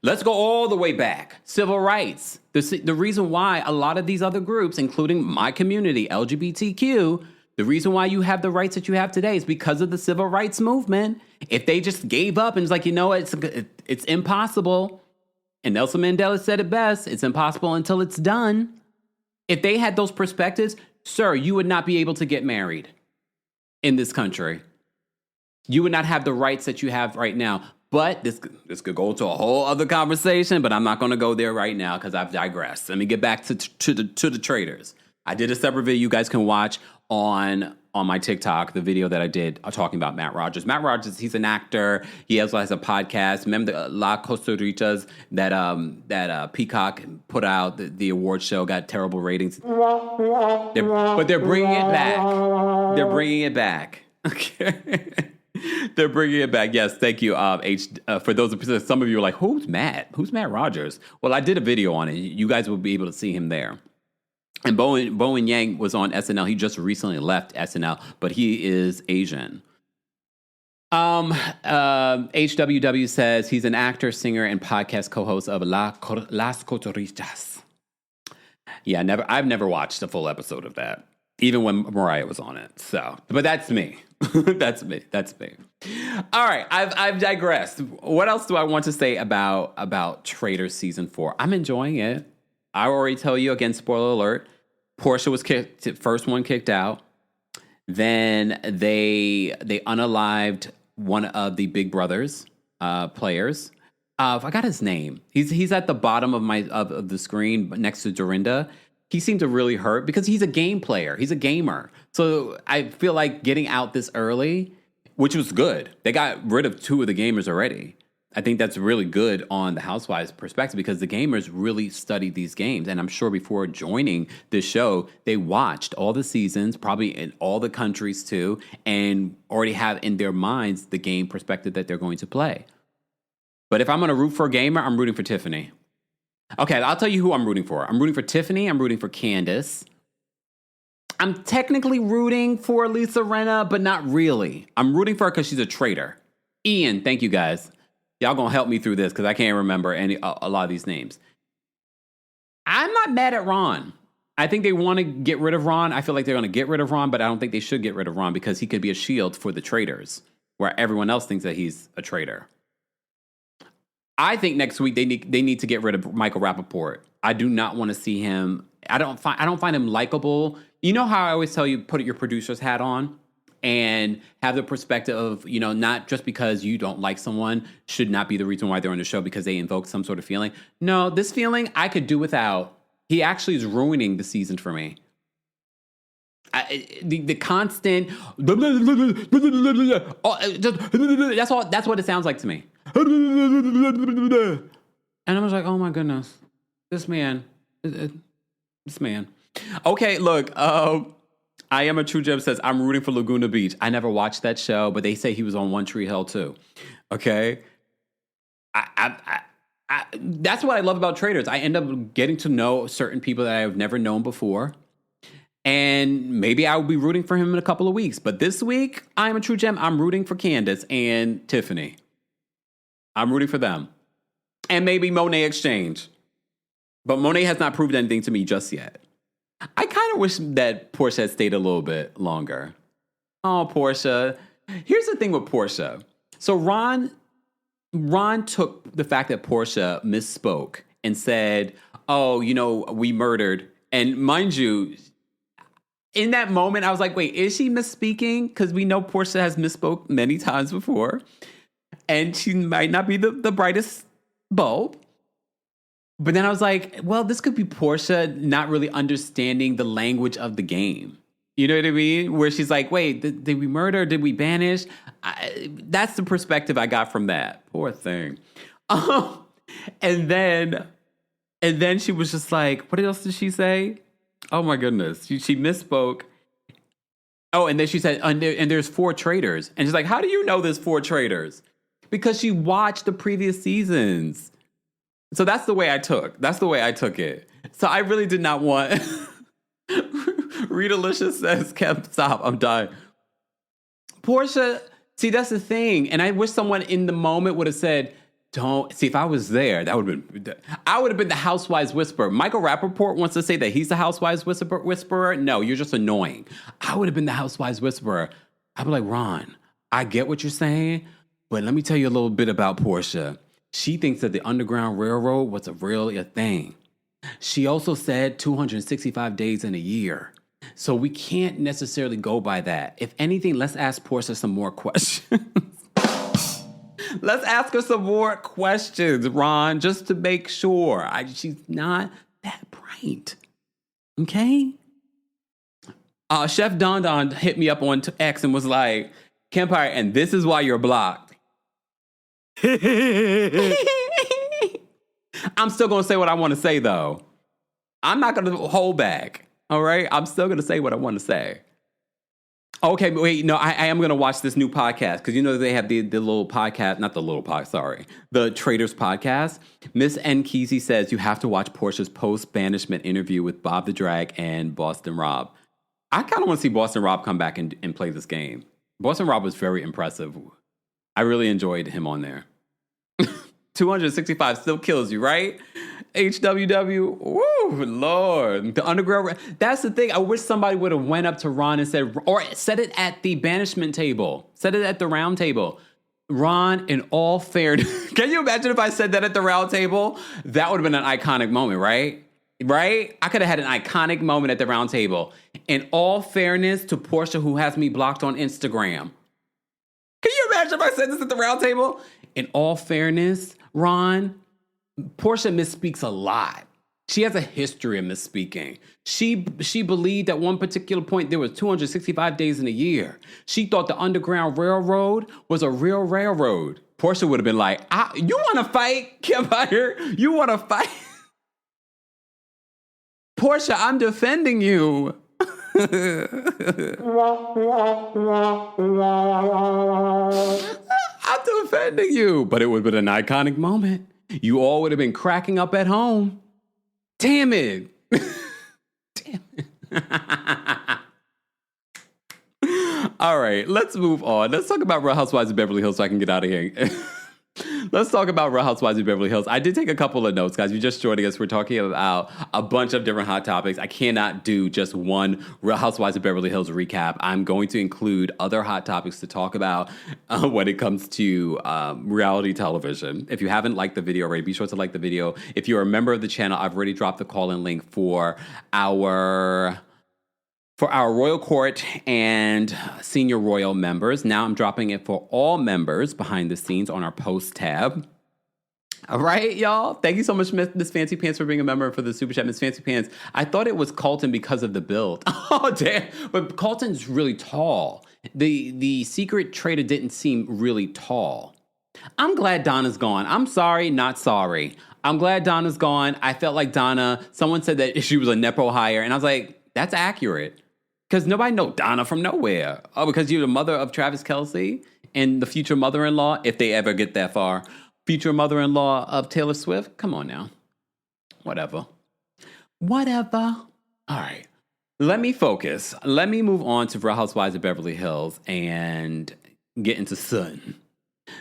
Let's go all the way back. Civil rights. The reason why a lot of these other groups, including my community, LGBTQ, the reason why you have the rights that you have today is because of the civil rights movement. If they just gave up and was like, it's impossible. And Nelson Mandela said it best, it's impossible until it's done. If they had those perspectives, sir, you would not be able to get married in this country. You would not have the rights that you have right now. But this could go into a whole other conversation, but I'm not going to go there right now because I've digressed. Let me get back to the Traitors. I did a separate video you guys can watch on my TikTok, the video that I did talking about Matt Rogers. Matt Rogers, he's an actor. He also has a podcast. Remember the La Costa Ricas that Peacock put out, the award show, got terrible ratings. But they're bringing it back. They're bringing it back. Okay. They're bringing it back. Yes, thank you, for those, some of you are like, who's Matt? Who's Matt Rogers? Well, I did a video on it. You guys will be able to see him there. And Bowen Yang was on SNL. He just recently left SNL, but he is Asian. HWW says he's an actor, singer, and podcast co-host of Las Costa Ricas. Yeah, I've never watched a full episode of that, even when Mariah was on it. So, but that's me. That's me. All right, I've digressed. What else do I want to say about Traitors season 4? I'm enjoying it. I already tell you, again, spoiler alert, Portia was first one kicked out. Then they unalived one of the Big Brothers players. I got his name. He's at the bottom of the screen next to Dorinda. He seemed to really hurt because he's a game player. He's a gamer. So I feel like getting out this early, which was good. They got rid of 2 of the gamers already. I think that's really good on the Housewives perspective because the gamers really studied these games. And I'm sure before joining this show, they watched all the seasons, probably in all the countries too, and already have in their minds the game perspective that they're going to play. But if I'm going to root for a gamer, I'm rooting for Tiffany. Okay, I'll tell you who I'm rooting for. I'm rooting for Tiffany. I'm rooting for Candace. I'm technically rooting for Lisa Rinna, but not really. I'm rooting for her because she's a traitor. Ian, thank you guys. Y'all gonna help me through this because I can't remember a lot of these names. I'm not mad at Ron. I think they want to get rid of Ron. I feel like they're going to get rid of Ron, but I don't think they should get rid of Ron because he could be a shield for the traitors, where everyone else thinks that he's a traitor. I think next week they need to get rid of Michael Rappaport. I do not want to see him. I don't find him likable. You know how I always tell you, put your producer's hat on and have the perspective of, not just because you don't like someone should not be the reason why they're on the show because they invoke some sort of feeling. No, this feeling I could do without. He actually is ruining the season for me. The constant, that's what it sounds like to me. And I was like, oh my goodness, this man. Okay, look, I Am a True Gem says, I'm rooting for Laguna Beach. I never watched that show, but they say he was on One Tree Hill too. Okay. That's what I love about Traitors. I end up getting to know certain people that I've never known before. And maybe I will be rooting for him in a couple of weeks. But this week, I Am a True Gem, I'm rooting for Candace and Tiffany. I'm rooting for them. And maybe Monet Exchange. But Monet has not proved anything to me just yet. I kind of wish that Portia had stayed a little bit longer. Oh, Portia. Here's the thing with Portia. So Ron took the fact that Portia misspoke and said, oh, we murdered. And mind you, in that moment, I was like, wait, is she misspeaking? Because we know Portia has misspoke many times before. And she might not be the brightest bulb. But then I was like, well, this could be Portia not really understanding the language of the game. You know what I mean? Where she's like, wait, did we murder? Did we banish? That's the perspective I got from that. Poor thing. And then she was just like, what else did she say? Oh my goodness. She misspoke. Oh, and then she said, and there's 4 traitors. And she's like, how do you know there's 4 traitors? Because she watched the previous seasons. So that's the way I took it. So I really did not want... Rita Licious says, Kev, stop, I'm dying. Portia, see, that's the thing. And I wish someone in the moment would have said, don't... See, if I was there, I would have been the Housewives Whisperer. Michael Rappaport wants to say that he's the Housewives Whisperer. No, you're just annoying. I would have been the Housewives Whisperer. I'd be like, Ron, I get what you're saying, but let me tell you a little bit about Portia. She thinks that the Underground Railroad was a real thing. She also said 265 days in a year. So we can't necessarily go by that. If anything, let's ask Portia some more questions. Let's ask her some more questions, Ron, just to make sure. She's not that bright. Okay? Chef Don Don hit me up on X and was like, Kempire, and this is why you're blocked. I'm still going to say what I want to say, though. I'm not going to hold back. All right? I'm still going to say what I want to say. Okay, but wait, no, I am going to watch this new podcast because they have the little podcast, not the little podcast, sorry, the Traitors podcast. Miss N. Kesey says you have to watch Portia's post-banishment interview with Bob the Drag and Boston Rob. I kind of want to see Boston Rob come back and play this game. Boston Rob was very impressive. I really enjoyed him on there. 265 still kills you, right? HWW, woo, Lord. The Underground, that's the thing. I wish somebody would have went up to Ron and said, or said it at the banishment table. Said it at the round table. Ron, in all fairness, can you imagine if I said that at the round table? That would have been an iconic moment, right? Right? I could have had an iconic moment at the round table. In all fairness to Portia, who has me blocked on Instagram. Can you imagine if I said this at the round table? In all fairness, Ron, Portia misspeaks a lot. She has a history of misspeaking. She believed at one particular point there was 265 days in a year. She thought the Underground Railroad was a real railroad. Portia would have been like, you want to fight, Kempire? You want to fight? Portia, I'm defending you. I'm defending you. But it would have been an iconic moment. You all would have been cracking up at home. Damn it. Damn it. All right, let's move on. Let's talk about Real Housewives of Beverly Hills so I can get out of here. Let's talk about Real Housewives of Beverly Hills. I did take a couple of notes, guys. You're just joining us. We're talking about a bunch of different hot topics. I cannot do just one Real Housewives of Beverly Hills recap. I'm going to include other hot topics to talk about when it comes to reality television. If you haven't liked the video already, be sure to like the video. If you're a member of the channel, I've already dropped the call-in link for our Royal Court and Senior Royal members. Now I'm dropping it for all members behind the scenes on our post tab. All right, y'all. Thank you so much, Miss Fancy Pants, for being a member for the Super Chat. Miss Fancy Pants, I thought it was Colton because of the build. Oh, damn. But Colton's really tall. The secret traitor didn't seem really tall. I'm glad Donna's gone. I'm sorry, not sorry. I'm glad Donna's gone. I felt like Donna, someone said that she was a Nepo hire, and I was like, that's accurate. Because nobody know Donna from nowhere. Oh, because you're the mother of Travis Kelce and the future mother-in-law, if they ever get that far. Future mother-in-law of Taylor Swift? Come on now. Whatever. All right. Let me focus. Let me move on to Real Housewives of Beverly Hills and get into Sutton.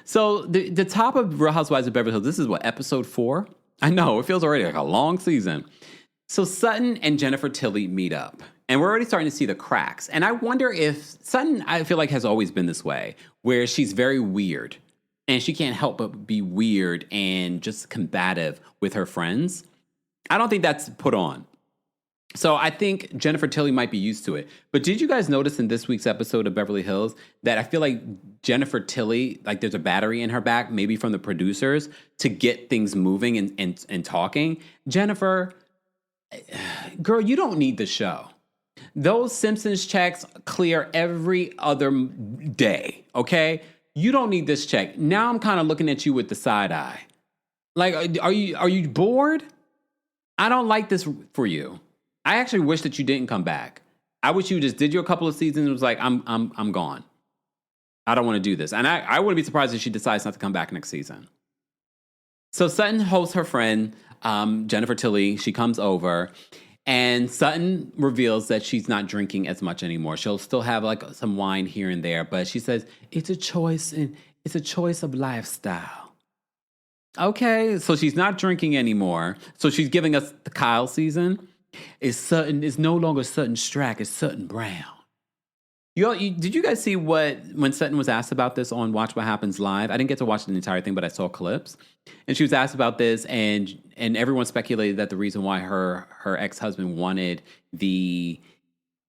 So the top of Real Housewives of Beverly Hills, this is what, episode 4? I know, it feels already like a long season. So Sutton and Jennifer Tilly meet up. And we're already starting to see the cracks. And I wonder if Sutton, I feel like, has always been this way, where she's very weird. And she can't help but be weird and just combative with her friends. I don't think that's put on. So I think Jennifer Tilly might be used to it. But did you guys notice in this week's episode of Beverly Hills that I feel like Jennifer Tilly, like there's a battery in her back, maybe from the producers, to get things moving and talking? Jennifer, girl, you don't need the show. Those Simpsons checks clear every other day, okay? You don't need this check. Now I'm kind of looking at you with the side eye. Like, are you bored? I don't like this for you. I actually wish that you didn't come back. I wish you just did you a couple of seasons and was like, I'm gone. I don't want to do this. And I wouldn't be surprised if she decides not to come back next season. So Sutton hosts her friend, Jennifer Tilly. She comes over. And Sutton reveals that she's not drinking as much anymore. She'll still have like some wine here and there, but she says it's a choice and it's a choice of lifestyle. Okay, so she's not drinking anymore. So she's giving us the Kyle season. It's no longer Sutton Strack, it's Sutton Brown. Did you guys see when Sutton was asked about this on Watch What Happens Live? I didn't get to watch the entire thing, but I saw clips. And she was asked about this, and everyone speculated that the reason why her ex-husband wanted the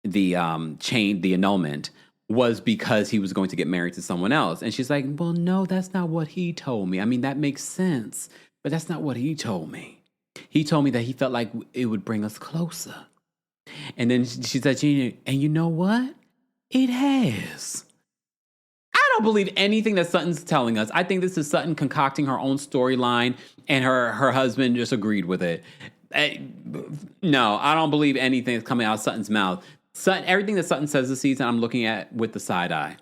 annulment was because he was going to get married to someone else. And she's like, well, no, that's not what he told me. I mean, that makes sense, but that's not what he told me. He told me that he felt like it would bring us closer. And then she said, and you know what? It has. I don't believe anything that Sutton's telling us. I think this is Sutton concocting her own storyline, and her husband just agreed with it. No, I don't believe anything that's coming out of Sutton's mouth. Everything that Sutton says this season, I'm looking at with the side eye.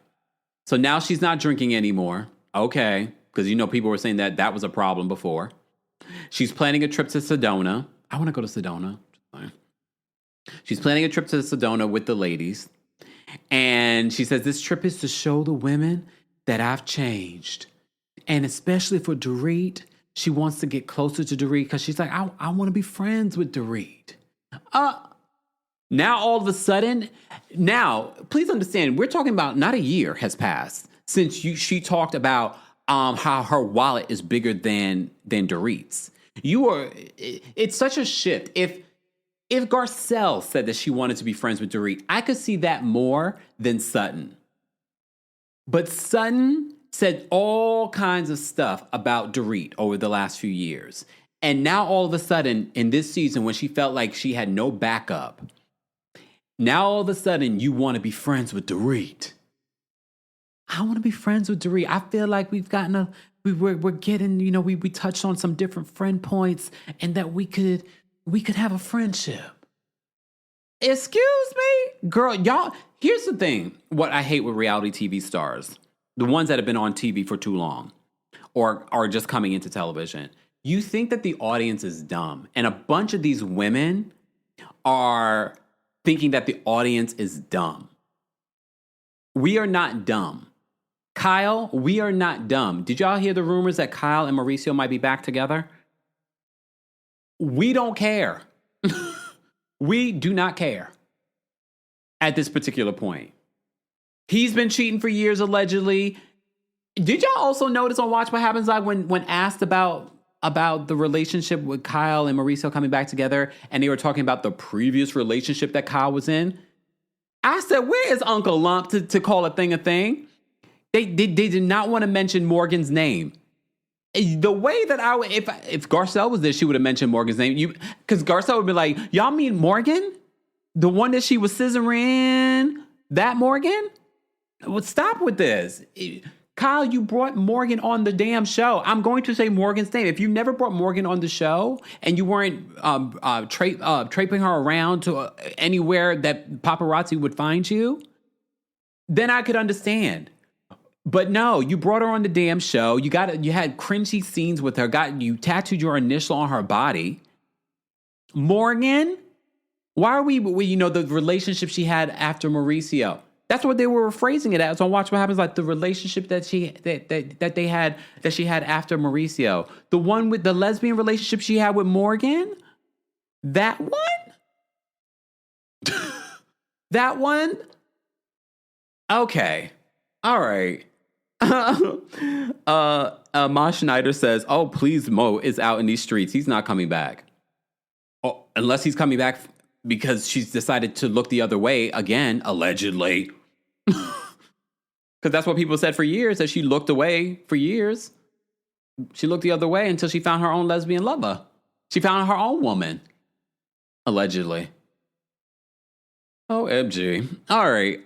So now she's not drinking anymore. Okay, because people were saying that was a problem before. She's planning a trip to Sedona. I want to go to Sedona. She's planning a trip to Sedona with the ladies. And she says, this trip is to show the women that I've changed. And especially for Dorit, she wants to get closer to Dorit because she's like, I want to be friends with Dorit. Now, all of a sudden, please understand, we're talking about not a year has passed since she talked about how her wallet is bigger than Dorit's. It's such a shift. If Garcelle said that she wanted to be friends with Dorit, I could see that more than Sutton. But Sutton said all kinds of stuff about Dorit over the last few years. And now all of a sudden, in this season, when she felt like she had no backup, now all of a sudden you want to be friends with Dorit. I want to be friends with Dorit. I feel like we've gotten we're getting, we touched on some different friend points and that we could have a friendship. Excuse me? Girl, y'all, here's the thing. What I hate with reality TV stars, the ones that have been on TV for too long or are just coming into television. You think that the audience is dumb. And a bunch of these women are thinking that the audience is dumb. We are not dumb. Kyle, we are not dumb. Did y'all hear the rumors that Kyle and Mauricio might be back together? We don't care. We do not care at this particular point. He's been cheating for years, allegedly. Did y'all also notice on Watch What Happens Live when asked about the relationship with Kyle and Mauricio coming back together, and they were talking about the previous relationship that Kyle was in? I said, where is Uncle Lump to call a thing a thing? They did not want to mention Morgan's name. The way that I would, if Garcelle was there, she would have mentioned Morgan's name. Because Garcelle would be like, y'all mean Morgan? The one that she was scissoring? That Morgan? Well, stop with this. Kyle, you brought Morgan on the damn show. I'm going to say Morgan's name. If you never brought Morgan on the show and you weren't traipsing her around to anywhere that paparazzi would find you, then I could understand. But no, you brought her on the damn show. You had cringy scenes with her. You tattooed your initial on her body. Morgan, why are we the relationship she had after Mauricio? That's what they were phrasing it as on Watch What Happens, like the relationship that she had after Mauricio. The one with the lesbian relationship she had with Morgan? That one? That one? Okay. All right. Ma Schneider says, oh, please, Mo is out in these streets. He's not coming back. Oh, unless he's coming back because she's decided to look the other way again, allegedly. Because that's what people said for years, that she looked away for years. She looked the other way until she found her own lesbian lover. She found her own woman, allegedly. OMG. All right.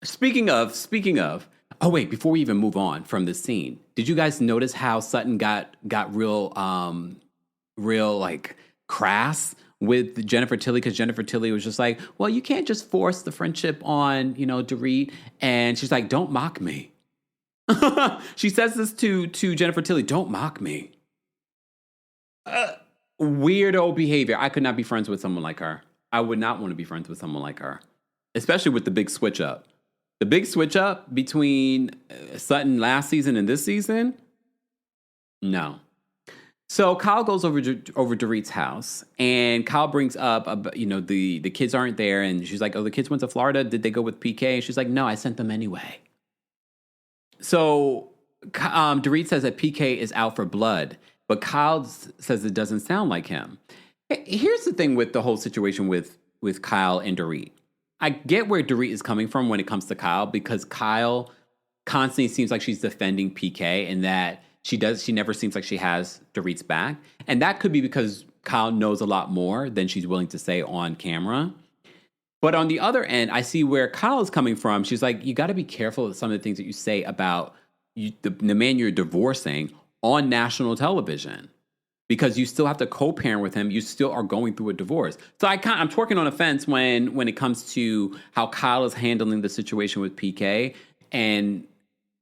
Speaking of. Oh wait, before we even move on from this scene, did you guys notice how Sutton got real like crass with Jennifer Tilly? Because Jennifer Tilly was just like, well, you can't just force the friendship on, Dorit. And she's like, don't mock me. She says this to Jennifer Tilly, don't mock me. Weirdo behavior. I could not be friends with someone like her. I would not want to be friends with someone like her, especially with the big switch up. The big switch up between Sutton last season and this season? No. So Kyle goes over Dorit's house, and Kyle brings up, the kids aren't there, and she's like, oh, the kids went to Florida? Did they go with PK? And she's like, no, I sent them anyway. So Dorit says that PK is out for blood, but Kyle says it doesn't sound like him. Here's the thing with the whole situation with Kyle and Dorit. I get where Dorit is coming from when it comes to Kyle, because Kyle constantly seems like she's defending PK, and that she never seems like she has Dorit's back. And that could be because Kyle knows a lot more than she's willing to say on camera. But on the other end, I see where Kyle is coming from. She's like, you got to be careful with some of the things that you say about the man you're divorcing on national television, because you still have to co-parent with him. You still are going through a divorce. So I'm twerking on a fence when it comes to how Kyle is handling the situation with PK and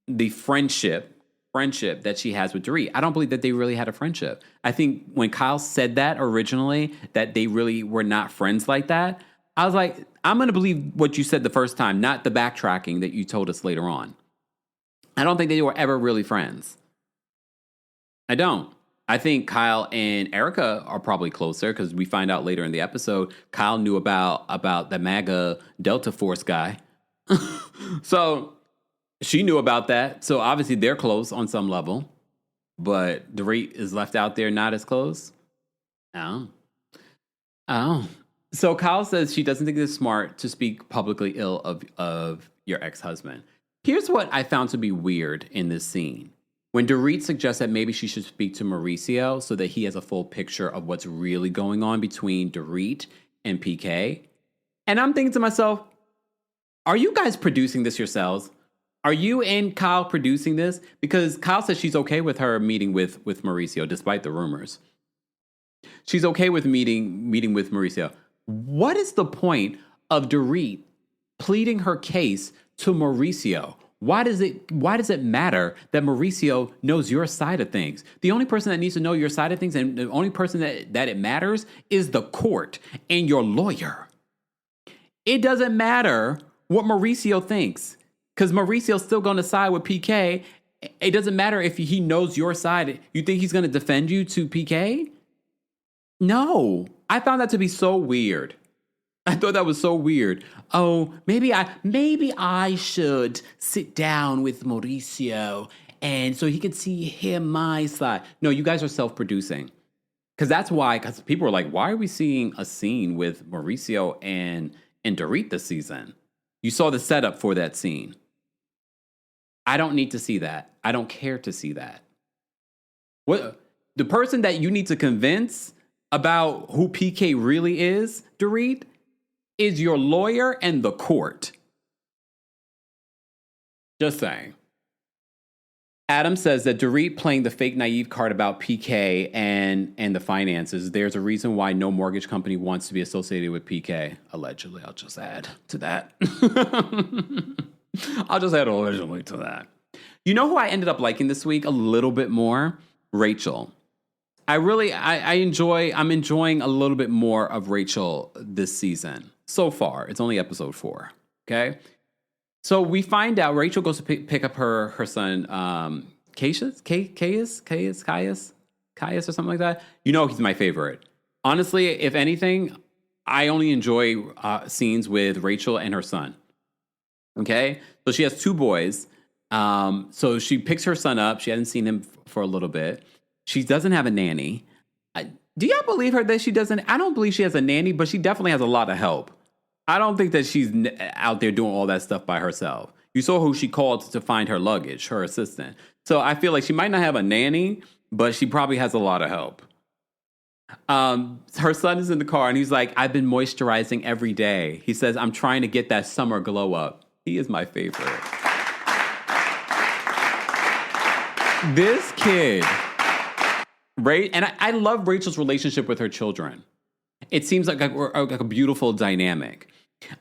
the friendship that she has with Dorit. I don't believe that they really had a friendship. I think when Kyle said that originally, that they really were not friends like that, I was like, I'm going to believe what you said the first time, not the backtracking that you told us later on. I don't think they were ever really friends. I don't. I think Kyle and Erica are probably closer, because we find out later in the episode, Kyle knew about the MAGA Delta Force guy. So she knew about that. So obviously they're close on some level. But Dorit is left out there not as close. Oh. So Kyle says she doesn't think it's smart to speak publicly ill of your ex-husband. Here's what I found to be weird in this scene. When Dorit suggests that maybe she should speak to Mauricio so that he has a full picture of what's really going on between Dorit and PK. And I'm thinking to myself, are you guys producing this yourselves? Are you and Kyle producing this? Because Kyle says she's okay with her meeting with Mauricio, despite the rumors. She's okay with meeting with Mauricio. What is the point of Dorit pleading her case to Mauricio? Why does it matter that Mauricio knows your side of things? The only person that needs to know your side of things, and the only person that it matters, is the court and your lawyer. It doesn't matter what Mauricio thinks, because Mauricio's still going to side with PK. It doesn't matter if he knows your side. You think he's going to defend you to PK? No. I found that to be so weird. I thought that was so weird. Oh, maybe I should sit down with Mauricio and so he can hear my side. No, you guys are self-producing. Because people were like, why are we seeing a scene with Mauricio and Dorit this season? You saw the setup for that scene. I don't need to see that. I don't care to see that. What the person that you need to convince about who PK really is, Dorit, is your lawyer and the court. Just saying. Adam says that Dorit playing the fake naive card about PK and the finances, there's a reason why no mortgage company wants to be associated with PK. Allegedly, I'll just add to that. I'll just add allegedly to that. You know who I ended up liking this week a little bit more? Rachel. I'm enjoying a little bit more of Rachel this season. So far, it's only episode 4. Okay. So we find out Rachel goes to pick up her son, Caius or something like that. You know, he's my favorite. Honestly, if anything, I only enjoy scenes with Rachel and her son. Okay. So she has 2 boys. So she picks her son up. She hadn't seen him for a little bit. She doesn't have a nanny. Do y'all believe her that she doesn't? I don't believe she has a nanny, but she definitely has a lot of help. I don't think that she's out there doing all that stuff by herself. You saw who she called to find her luggage, her assistant. So I feel like she might not have a nanny, but she probably has a lot of help. Her son is in the car and he's like, I've been moisturizing every day. He says, I'm trying to get that summer glow up. He is my favorite. This kid, right? And I love Rachel's relationship with her children. It seems like a beautiful dynamic.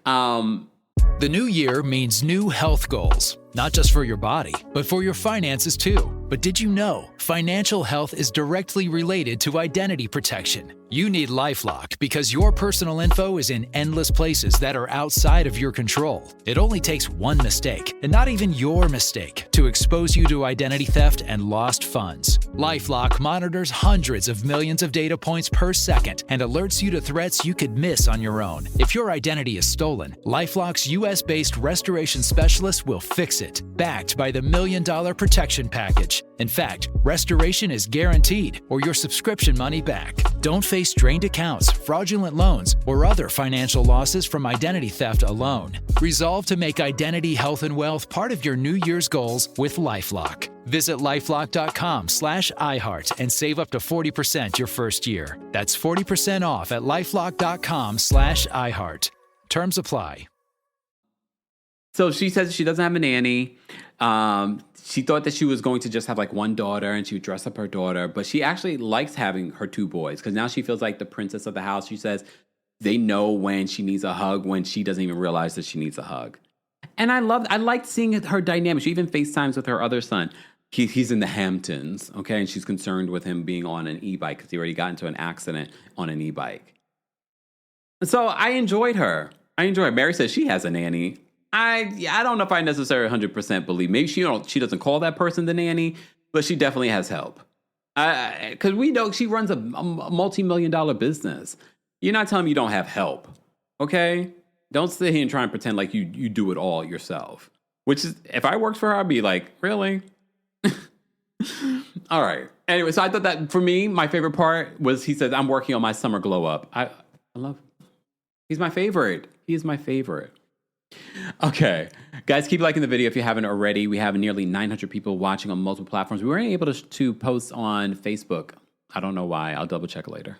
The new year means new health goals, not just for your body, but for your finances too. But did you know financial health is directly related to identity protection? You need LifeLock because your personal info is in endless places that are outside of your control. It only takes one mistake, and not even your mistake, to expose you to identity theft and lost funds. LifeLock monitors hundreds of millions of data points per second and alerts you to threats you could miss on your own. If your identity is stolen, LifeLock's US-based restoration specialist will fix it, backed by the $1 Million Protection Package. In fact, restoration is guaranteed or your subscription money back. Don't face drained accounts, fraudulent loans, or other financial losses from identity theft alone. Resolve to make identity, health, and wealth part of your New Year's goals with LifeLock. Visit LifeLock.com/iHeart and save up to 40% your first year. That's 40% off at LifeLock.com/iHeart. Terms apply. So she says she doesn't have a nanny. She thought that she was going to just have like one daughter and she would dress up her daughter, but she actually likes having her 2 boys because now she feels like the princess of the house. She says they know when she needs a hug, when she doesn't even realize that she needs a hug. And I liked seeing her dynamic. She even FaceTimes with her other son. He's in the Hamptons, okay? And she's concerned with him being on an e-bike because he already got into an accident on an e-bike. So I enjoyed her. Mary says she has a nanny. I don't know if I necessarily 100% believe. Maybe she doesn't call that person the nanny, but she definitely has help. Because we know she runs a multi-million-dollar business. You're not telling me you don't have help, okay? Don't sit here and try and pretend like you do it all yourself. Which is, if I worked for her, I'd be like, really? All right. Anyway, so I thought that for me, my favorite part was he said, I'm working on my summer glow up. I love him. He's my favorite. He is my favorite. Okay, guys, keep liking the video if you haven't already. We have nearly 900 people watching on multiple platforms. We weren't able to post on Facebook. I don't know why. I'll double check later.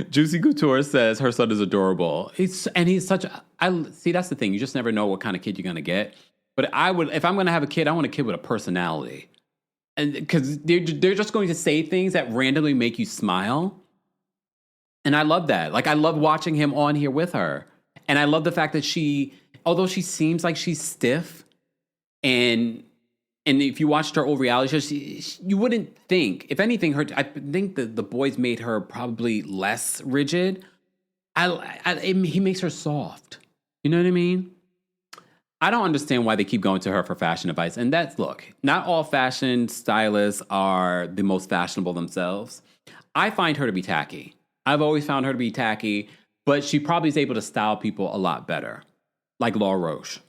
Juicy Couture says her son is adorable. He's such a... see, that's the thing. You just never know what kind of kid you're going to get. But if I'm going to have a kid, I want a kid with a personality. And because they're just going to say things that randomly make you smile. And I love that. Like, I love watching him on here with her. And I love the fact that although she seems like she's stiff, and if you watched her old reality shows, you wouldn't think. If anything, I think the boys made her probably less rigid. He makes her soft. You know what I mean? I don't understand why they keep going to her for fashion advice. And look, not all fashion stylists are the most fashionable themselves. I find her to be tacky. I've always found her to be tacky, but she probably is able to style people a lot better, like RHOBH.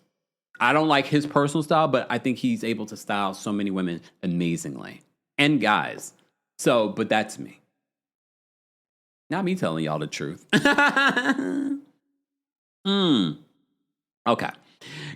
I don't like his personal style, but I think he's able to style so many women amazingly. And guys. So, but that's me. Not me telling y'all the truth. Okay.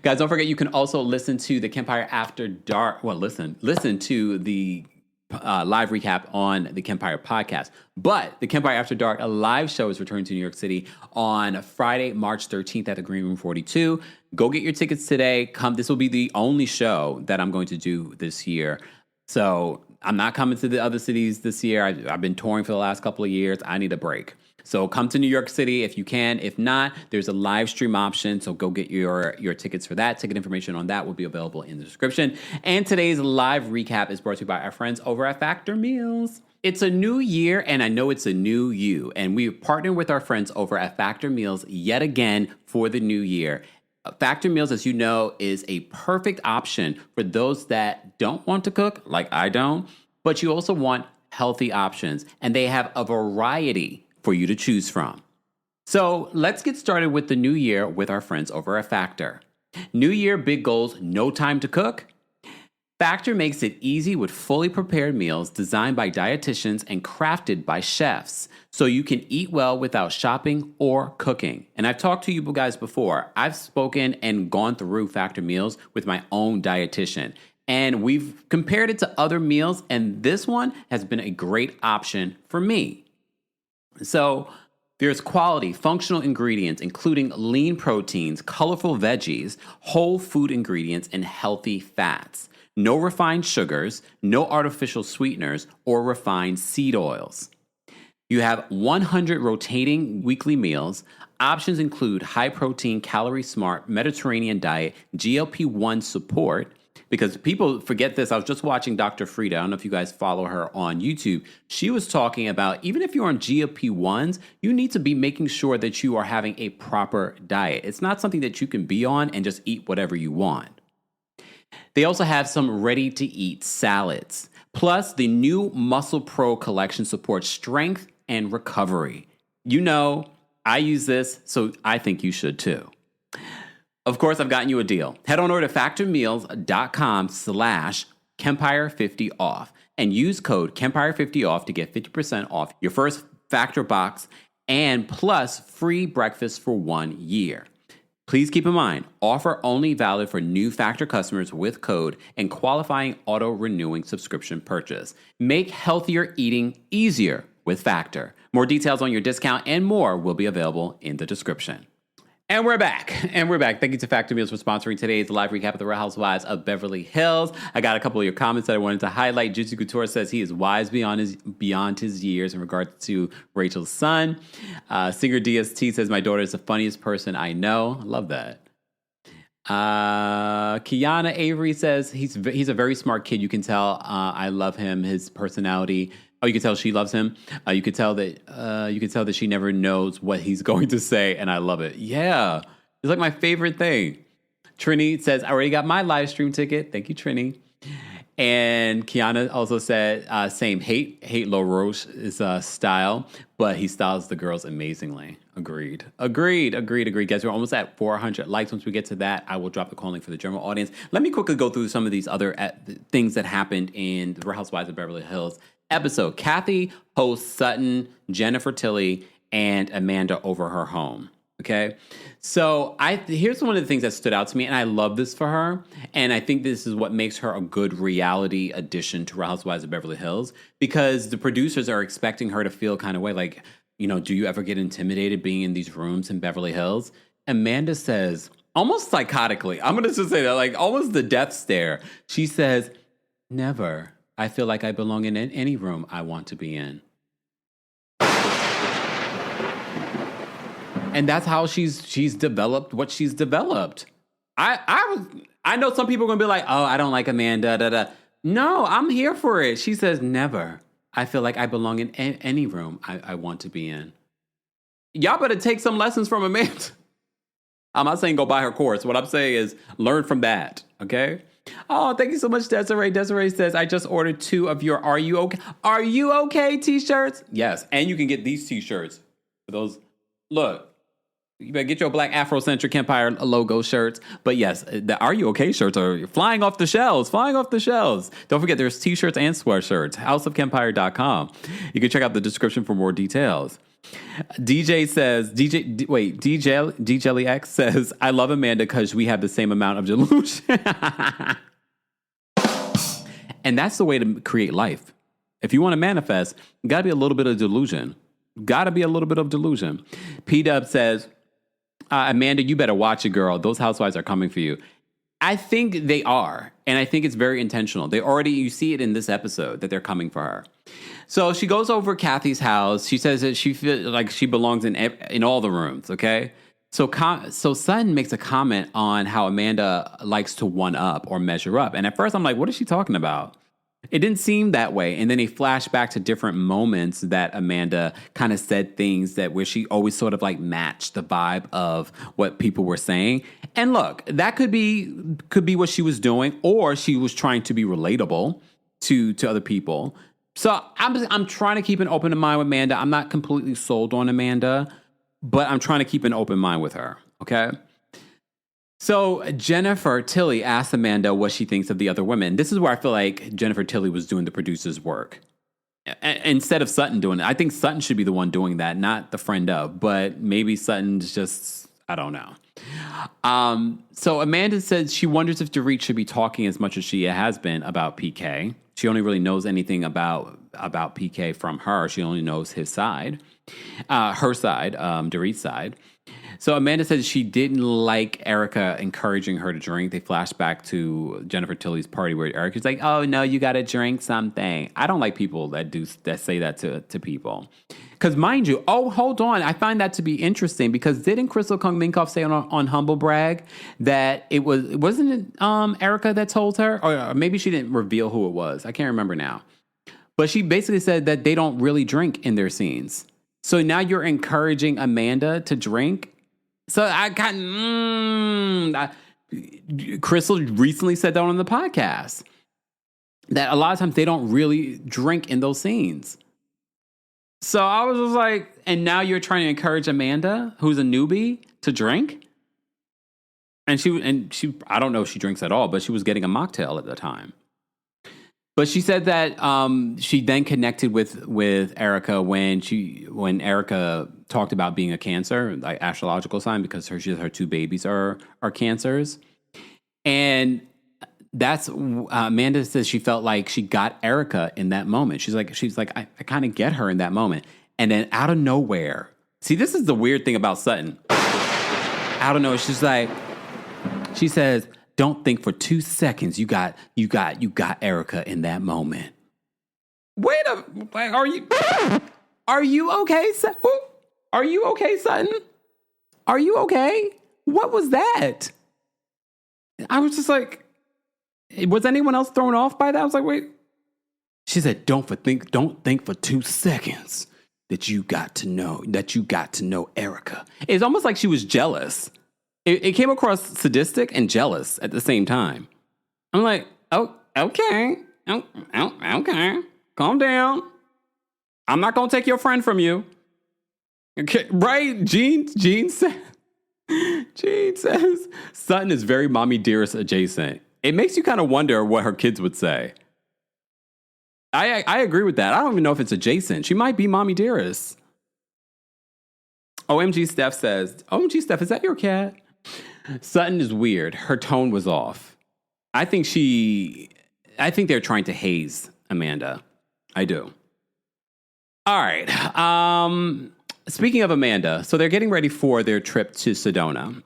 Guys, don't forget you can also listen to the Kempire After Dark. Well, listen to the live recap on the Kempire podcast. But the Kempire After Dark, a live show, is returning to New York City on Friday, March 13th at the Green Room 42. Go get your tickets today. Come. This will be the only show that I'm going to do this year. So I'm not coming to the other cities this year. I've been touring for the last couple of years. I need a break. So come to New York City if you can. If not, there's a live stream option. So go get your tickets for that. Ticket information on that will be available in the description. And today's live recap is brought to you by our friends over at Factor Meals. It's a new year, and I know it's a new you. And we've partnered with our friends over at Factor Meals yet again for the new year. Factor Meals, as you know, is a perfect option for those that don't want to cook, like I don't, but you also want healthy options. And they have a variety for you to choose from. So let's get started with the new year with our friends over at Factor. New year, big goals, no time to cook? Factor makes it easy with fully prepared meals designed by dietitians and crafted by chefs, so you can eat well without shopping or cooking. And I've talked to you guys before. I've spoken and gone through Factor meals with my own dietitian, and we've compared it to other meals, and this one has been a great option for me. So there's quality, functional ingredients, including lean proteins, colorful veggies, whole food ingredients, and healthy fats. No refined sugars, no artificial sweeteners, or refined seed oils. You have 100 rotating weekly meals. Options include high protein, calorie smart, Mediterranean diet, GLP-1 support. Because people forget this. I was just watching Dr. Frida. I don't know if you guys follow her on YouTube. She was talking about even if you're on GLP-1s, you need to be making sure that you are having a proper diet. It's not something that you can be on and just eat whatever you want. They also have some ready-to-eat salads. Plus, the new Muscle Pro collection supports strength and recovery. You know, I use this, so I think you should too. Of course, I've gotten you a deal. Head on over to factormeals.com/Kempire50 off and use code Kempire50 off to get 50% off your first Factor box and plus free breakfast for 1 year. Please keep in mind, offer only valid for new Factor customers with code and qualifying auto-renewing subscription purchase. Make healthier eating easier with Factor. More details on your discount and more will be available in the description. And we're back. Thank you to Factor Meals for sponsoring today's live recap of the Real Housewives of Beverly Hills. I got a couple of your comments that I wanted to highlight. Jutsu Couture says he is wise beyond his years in regards to Rachel's son. Singer DST says, my daughter is the funniest person I know. I love that. Kiana Avery says he's a very smart kid. You can tell. I love him. His personality. Oh, you can tell she loves him. You could tell that she never knows what he's going to say, and I love it. Yeah, it's like my favorite thing. Trini says, I already got my live stream ticket. Thank you, Trini. And Kiana also said, same, hate RHOBH's style, but he styles the girls amazingly. Agreed. Guys, we're almost at 400 likes. Once we get to that, I will drop the call link for the general audience. Let me quickly go through some of these other things that happened in the Real Housewives of Beverly Hills episode. Kathy hosts Sutton, Jennifer Tilly, and Amanda over her home. Okay, so here's one of the things that stood out to me, and I love this for her, and I think this is what makes her a good reality addition to Real Housewives of Beverly Hills, because the producers are expecting her to feel kind of way like, you know, do you ever get intimidated being in these rooms in Beverly Hills? Amanda says, almost psychotically, I'm going to just say that, like almost the death stare. She says, never. I feel like I belong in any room I want to be in. And that's how she's developed what she's developed. I know some people are going to be like, oh, I don't like Amanda, No, I'm here for it. She says, never. I feel like I belong in any room I want to be in. Y'all better take some lessons from Amanda. I'm not saying go buy her course. What I'm saying is learn from that, okay? Oh, thank you so much, Desiree. Desiree says, I just ordered 2 of your Are You Okay? Are You Okay t-shirts? Yes, and you can get these t-shirts. For those, look, you better get your Black Afrocentric Kempire logo shirts. But yes, the Are You Okay shirts are flying off the shelves, Don't forget, there's t-shirts and sweatshirts, houseofkempire.com. You can check out the description for more details. DJ X says, I love Amanda because we have the same amount of delusion. And that's the way to create life. If you want to manifest, got to be a little bit of delusion. P-Dub says, Amanda, you better watch it, girl. Those housewives are coming for you. I think they are. And I think it's very intentional. You see it in this episode that they're coming for her. So she goes over Kathy's house. She says that she feels like she belongs in all the rooms, okay? So Sutton makes a comment on how Amanda likes to one up or measure up. And at first I'm like, what is she talking about? It didn't seem that way. And then he flashed back to different moments that Amanda kind of said things where she always sort of like matched the vibe of what people were saying. And look, that could be what she was doing, or she was trying to be relatable to other people. So I'm trying to keep an open mind with Amanda. I'm not completely sold on Amanda, but I'm trying to keep an open mind with her. Okay. So Jennifer Tilly asked Amanda what she thinks of the other women. This is where I feel like Jennifer Tilly was doing the producer's work instead of Sutton doing it. I think Sutton should be the one doing that, not the friend of, but maybe Sutton's just, I don't know. So Amanda said she wonders if Dorit should be talking as much as she has been about PK. She only really knows anything about PK from her. She only knows his side, her side, Dorit's side. So Amanda says she didn't like Erica encouraging her to drink. They flash back to Jennifer Tilly's party where Erica's like, oh, no, you got to drink something. I don't like people that say that to people. Because mind you, hold on. I find that to be interesting because didn't Crystal Kung Minkoff say on Humble Brag that wasn't it Erica that told her? Or maybe she didn't reveal who it was. I can't remember now. But she basically said that they don't really drink in their scenes. So now you're encouraging Amanda to drink. So I got, Crystal recently said that on the podcast, that a lot of times they don't really drink in those scenes. So I was just like, and now you're trying to encourage Amanda, who's a newbie, to drink? And she, I don't know if she drinks at all, but she was getting a mocktail at the time. But she said that she then connected with Erica when Erica talked about being a Cancer, like astrological sign, because her 2 babies are cancers. And that's Amanda says she felt like she got Erica in that moment. She's like I kind of get her in that moment. And then out of nowhere, see, this is the weird thing about Sutton. Out of nowhere, she says, don't think for 2 seconds you got Erica in that moment. Are you okay? Are you okay, Sutton? Are you okay? What was that? I was just like, was anyone else thrown off by that? I was like, wait. She said, don't think for 2 seconds that you got to know Erica. It's almost like she was jealous. It came across sadistic and jealous at the same time. I'm like, oh, okay. Okay. Calm down. I'm not going to take your friend from you. Okay, right? Gene says Sutton is very mommy dearest adjacent. It makes you kind of wonder what her kids would say. I agree with that. I don't even know if it's adjacent. She might be mommy dearest. OMG Steph says, OMG Steph, is that your cat? Sutton is weird. Her tone was off. I think they're trying to haze Amanda. I do. All right. Speaking of Amanda, so they're getting ready for their trip to Sedona.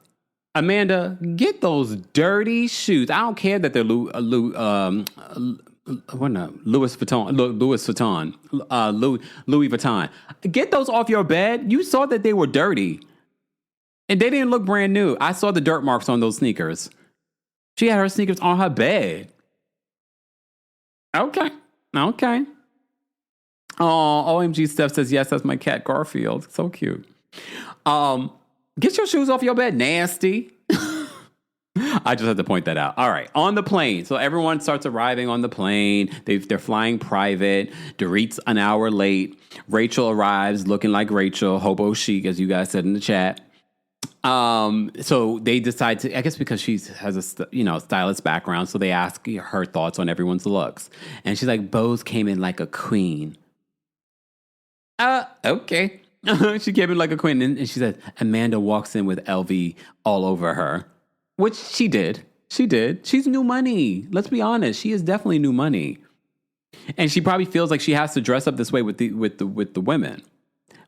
Amanda, get those dirty shoes. I don't care that they're Louis Vuitton. Get those off your bed. You saw that they were dirty. And they didn't look brand new. I saw the dirt marks on those sneakers. She had her sneakers on her bed. Okay. Oh, OMG Steph says, yes, that's my cat Garfield. So cute. Get your shoes off your bed, nasty. I just had to point that out. All right, on the plane. So everyone starts arriving on the plane. They're flying private. Dorit's an hour late. Rachel arrives looking like Rachel, hobo chic, as you guys said in the chat. So they decide to, I guess because she has a stylist background, so they ask her thoughts on everyone's looks. And she's like, Bose came in like a queen. Okay. She came in like a queen. And she said, Amanda walks in with LV all over her. Which she did. She did. She's new money. Let's be honest. She is definitely new money. And she probably feels like she has to dress up this way with the women.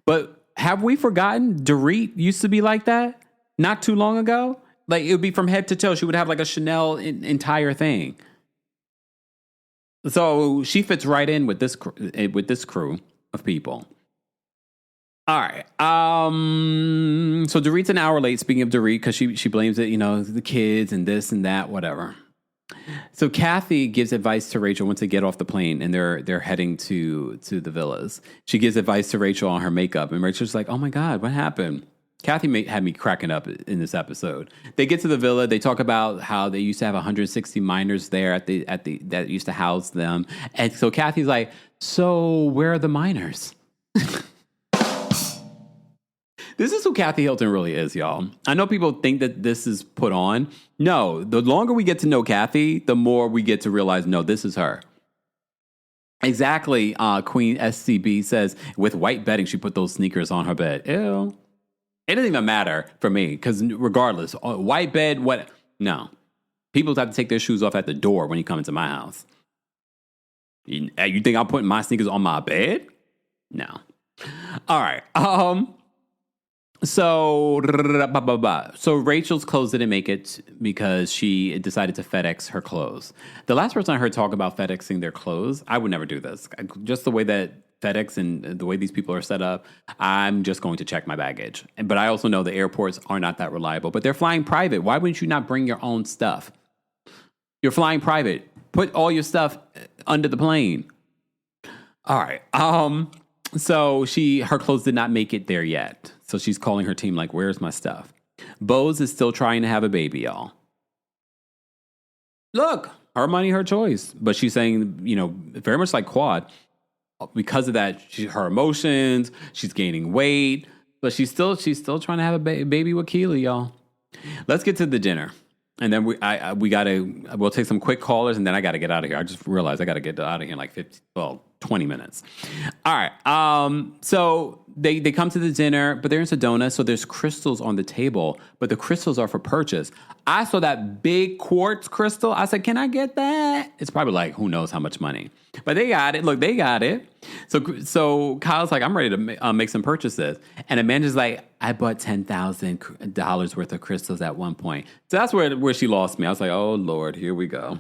But have we forgotten Dorit used to be like that not too long ago? Like, it would be from head to toe. She would have like a Chanel entire thing. So she fits right in with this crew of people. All right. So Dorit's an hour late, speaking of Dorit, because she blames it, the kids and this and that, whatever. So Kathy gives advice to Rachel once they get off the plane and they're heading to the villas. She gives advice to Rachel on her makeup, and Rachel's like, oh my God, what happened? Kathy had me cracking up in this episode. They get to the villa. They talk about how they used to have 160 minors there at the that used to house them. And so Kathy's like, so where are the minors? This is who Kathy Hilton really is, y'all. I know people think that this is put on. No, the longer we get to know Kathy, the more we get to realize, no, this is her. Exactly. Queen SCB says, with white bedding, she put those sneakers on her bed. Ew. It doesn't even matter for me, because regardless, white bed, what? No. People have to take their shoes off at the door when you come into my house. You think I'm putting my sneakers on my bed? No. All right. So Rachel's clothes didn't make it because she decided to FedEx her clothes. The last person I heard talk about FedExing their clothes, I would never do this. Just the way that FedEx and the way these people are set up, I'm just going to check my baggage. But I also know the airports are not that reliable. But they're flying private. Why wouldn't you not bring your own stuff? You're flying private. Put all your stuff under the plane. All right. So her clothes did not make it there yet. So she's calling her team like, where's my stuff? Bose is still trying to have a baby, y'all. Look, her money, her choice. But she's saying, very much like Quad, because of that, her emotions, she's gaining weight, but she's still trying to have a baby with Keely, y'all. Let's get to the dinner. And then we'll take some quick callers, and then I got to get out of here. I just realized I got to get out of here in like 20 minutes. All right. So they come to the dinner, but they're in Sedona, so there's crystals on the table, but the crystals are for purchase. I saw that big quartz crystal. I said, can I get that? It's probably like, who knows how much money. But they got it. Look, they got it. So Kyle's like, I'm ready to make some purchases. And Amanda's like, I bought $10,000 worth of crystals at one point. So that's where she lost me. I was like, oh, Lord, here we go.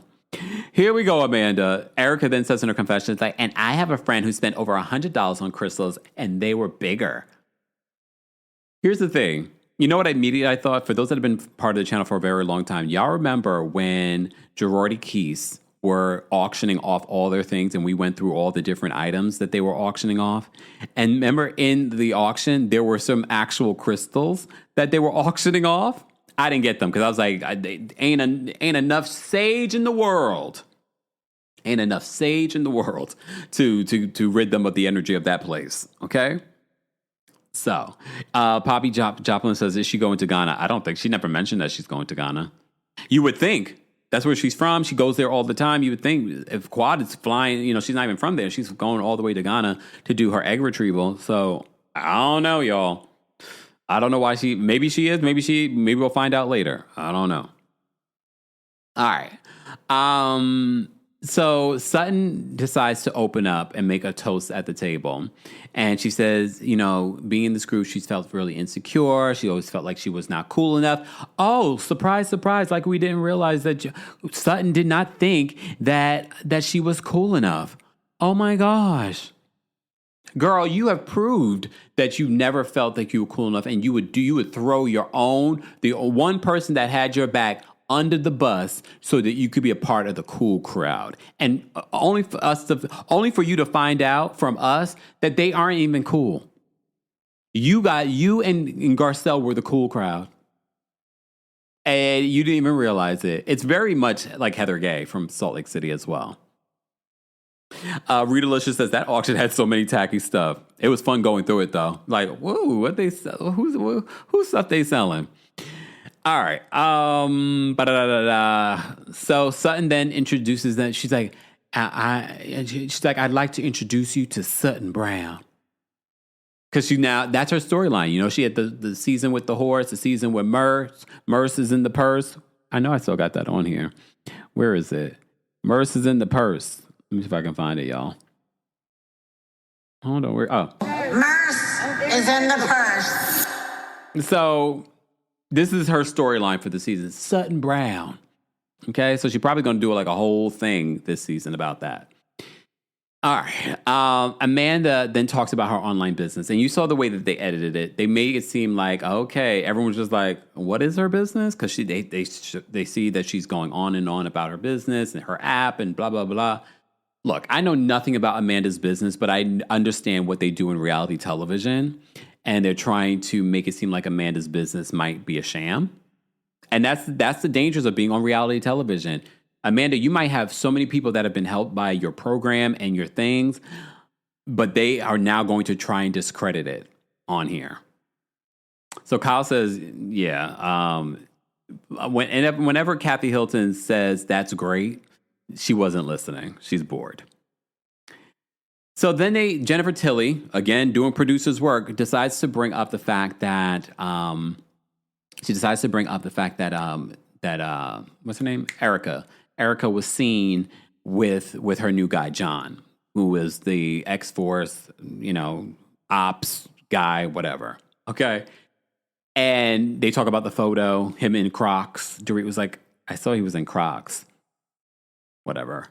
Here we go, Amanda. Erica then says in her confession, it's like, and I have a friend who spent over $100 on crystals, and they were bigger. Here's the thing. You know what I thought? For those that have been part of the channel for a very long time, y'all remember when Girardi Keese were auctioning off all their things, and we went through all the different items that they were auctioning off. And remember, in the auction, there were some actual crystals that they were auctioning off. I didn't get them because I was like, ain't enough sage in the world. Ain't enough sage in the world to rid them of the energy of that place. Okay. So, Poppy Joplin says, is she going to Ghana? I don't think. She never mentioned that she's going to Ghana. You would think. That's where she's from. She goes there all the time. You would think if Quad is flying, she's not even from there. She's going all the way to Ghana to do her egg retrieval. So, I don't know, y'all. I don't know why maybe she is. Maybe we'll find out later. I don't know. All right. So Sutton decides to open up and make a toast at the table. And she says, being in this group, she's felt really insecure. She always felt like she was not cool enough. Oh, surprise, surprise. Like we didn't realize that Sutton did not think that she was cool enough. Oh my gosh. Girl, you have proved that you never felt like you were cool enough, and you would throw the one person that had your back under the bus so that you could be a part of the cool crowd. And only for you to find out from us that they aren't even cool. You and Garcelle were the cool crowd. And you didn't even realize it. It's very much like Heather Gay from Salt Lake City as well. Rita Licious says that auction had so many tacky stuff. It was fun going through it though. Like, whoa, what they sell? Who's stuff they selling? All right. So Sutton then introduces them. She's like, I'd like to introduce you to Sutton Brown. Because that's her storyline. You know, she had the season with the horse, the season with Merce. Merce is in the purse. I know I still got that on here. Where is it? Merce is in the purse. Let me see if I can find it, y'all. Hold on. Merce is in the purse. So this is her storyline for the season. Sutton Brown. Okay, so she's probably going to do like a whole thing this season about that. All right. Amanda then talks about her online business, and you saw the way that they edited it. They made it seem like, okay, everyone's just like, what is her business? Because they see that she's going on and on about her business and her app and blah, blah, blah. Look, I know nothing about Amanda's business, but I understand what they do in reality television, and they're trying to make it seem like Amanda's business might be a sham. And that's the dangers of being on reality television. Amanda, you might have so many people that have been helped by your program and your things, but they are now going to try and discredit it on here. So Kyle says, yeah, whenever Kathy Hilton says that's great, she wasn't listening. She's bored. So then Jennifer Tilly, again, doing producer's work, decides to bring up the fact that, what's her name? Erica was seen with her new guy, John, who was the X-Force, ops guy, whatever. Okay. And they talk about the photo, him in Crocs. Dorit was like, I saw he was in Crocs. Whatever.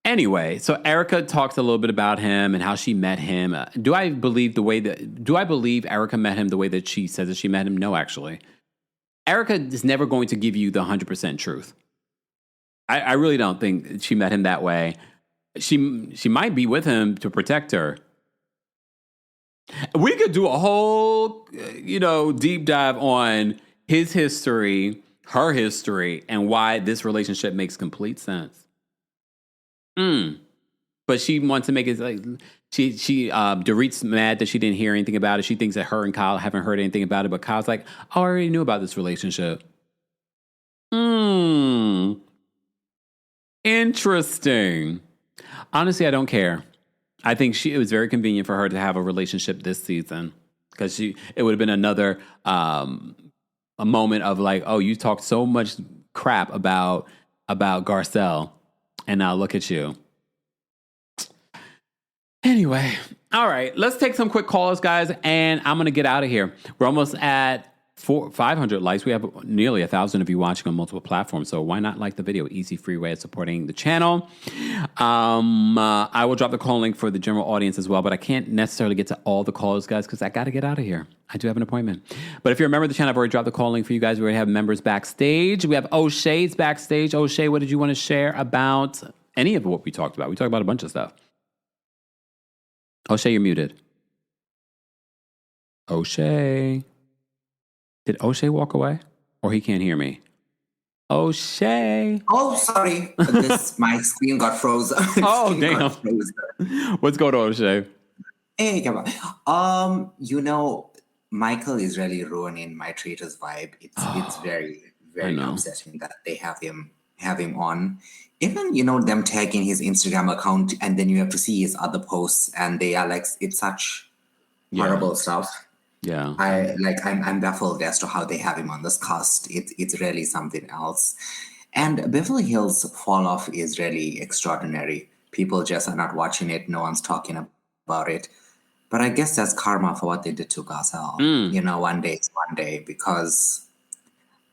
Anyway, so Erica talks a little bit about him and how she met him. Do I believe Erica met him the way that she says that she met him? No, actually. Erica is never going to give you the 100% truth. I really don't think she met him that way. She might be with him to protect her. We could do a whole, deep dive on his history, her history, and why this relationship makes complete sense. But she wants to make it like Dorit's mad that she didn't hear anything about it. She thinks that her and Kyle haven't heard anything about it, but Kyle's like, oh, I already knew about this relationship. Interesting. Honestly, I don't care. I think it was very convenient for her to have a relationship this season because it would have been another a moment of like, oh, you talked so much crap about Garcelle, and now look at you. Anyway, all right, let's take some quick calls, guys, and I'm going to get out of here. We're almost at 500 likes. We have nearly 1,000 of you watching on multiple platforms, so why not like the video? Easy, free way of supporting the channel. I will drop the call link for the general audience as well, but I can't necessarily get to all the calls, guys, because I got to get out of here. I do have an appointment. But if you're a member of the channel, I've already dropped the call link for you guys. We already have members backstage. We have O'Shea's backstage. O'Shea, what did you want to share about any of what we talked about? We talked about a bunch of stuff. O'Shea, you're muted. O'Shea. Did O'Shea walk away? Or he can't hear me? O'Shea. Oh, sorry. My screen got frozen. Oh, damn. What's going on, O'Shea? Hey, come on. Michael is really ruining my Traitors vibe. It's very, very upsetting that they have him on. Even, them tagging his Instagram account, and then you have to see his other posts, and they are like, it's such horrible stuff. Yeah. I'm baffled as to how they have him on this cast. It's really something else. And Beverly Hills fall off is really extraordinary. People just are not watching it. No one's talking about it. But I guess that's karma for what they did to Garcelle. One day is one day, because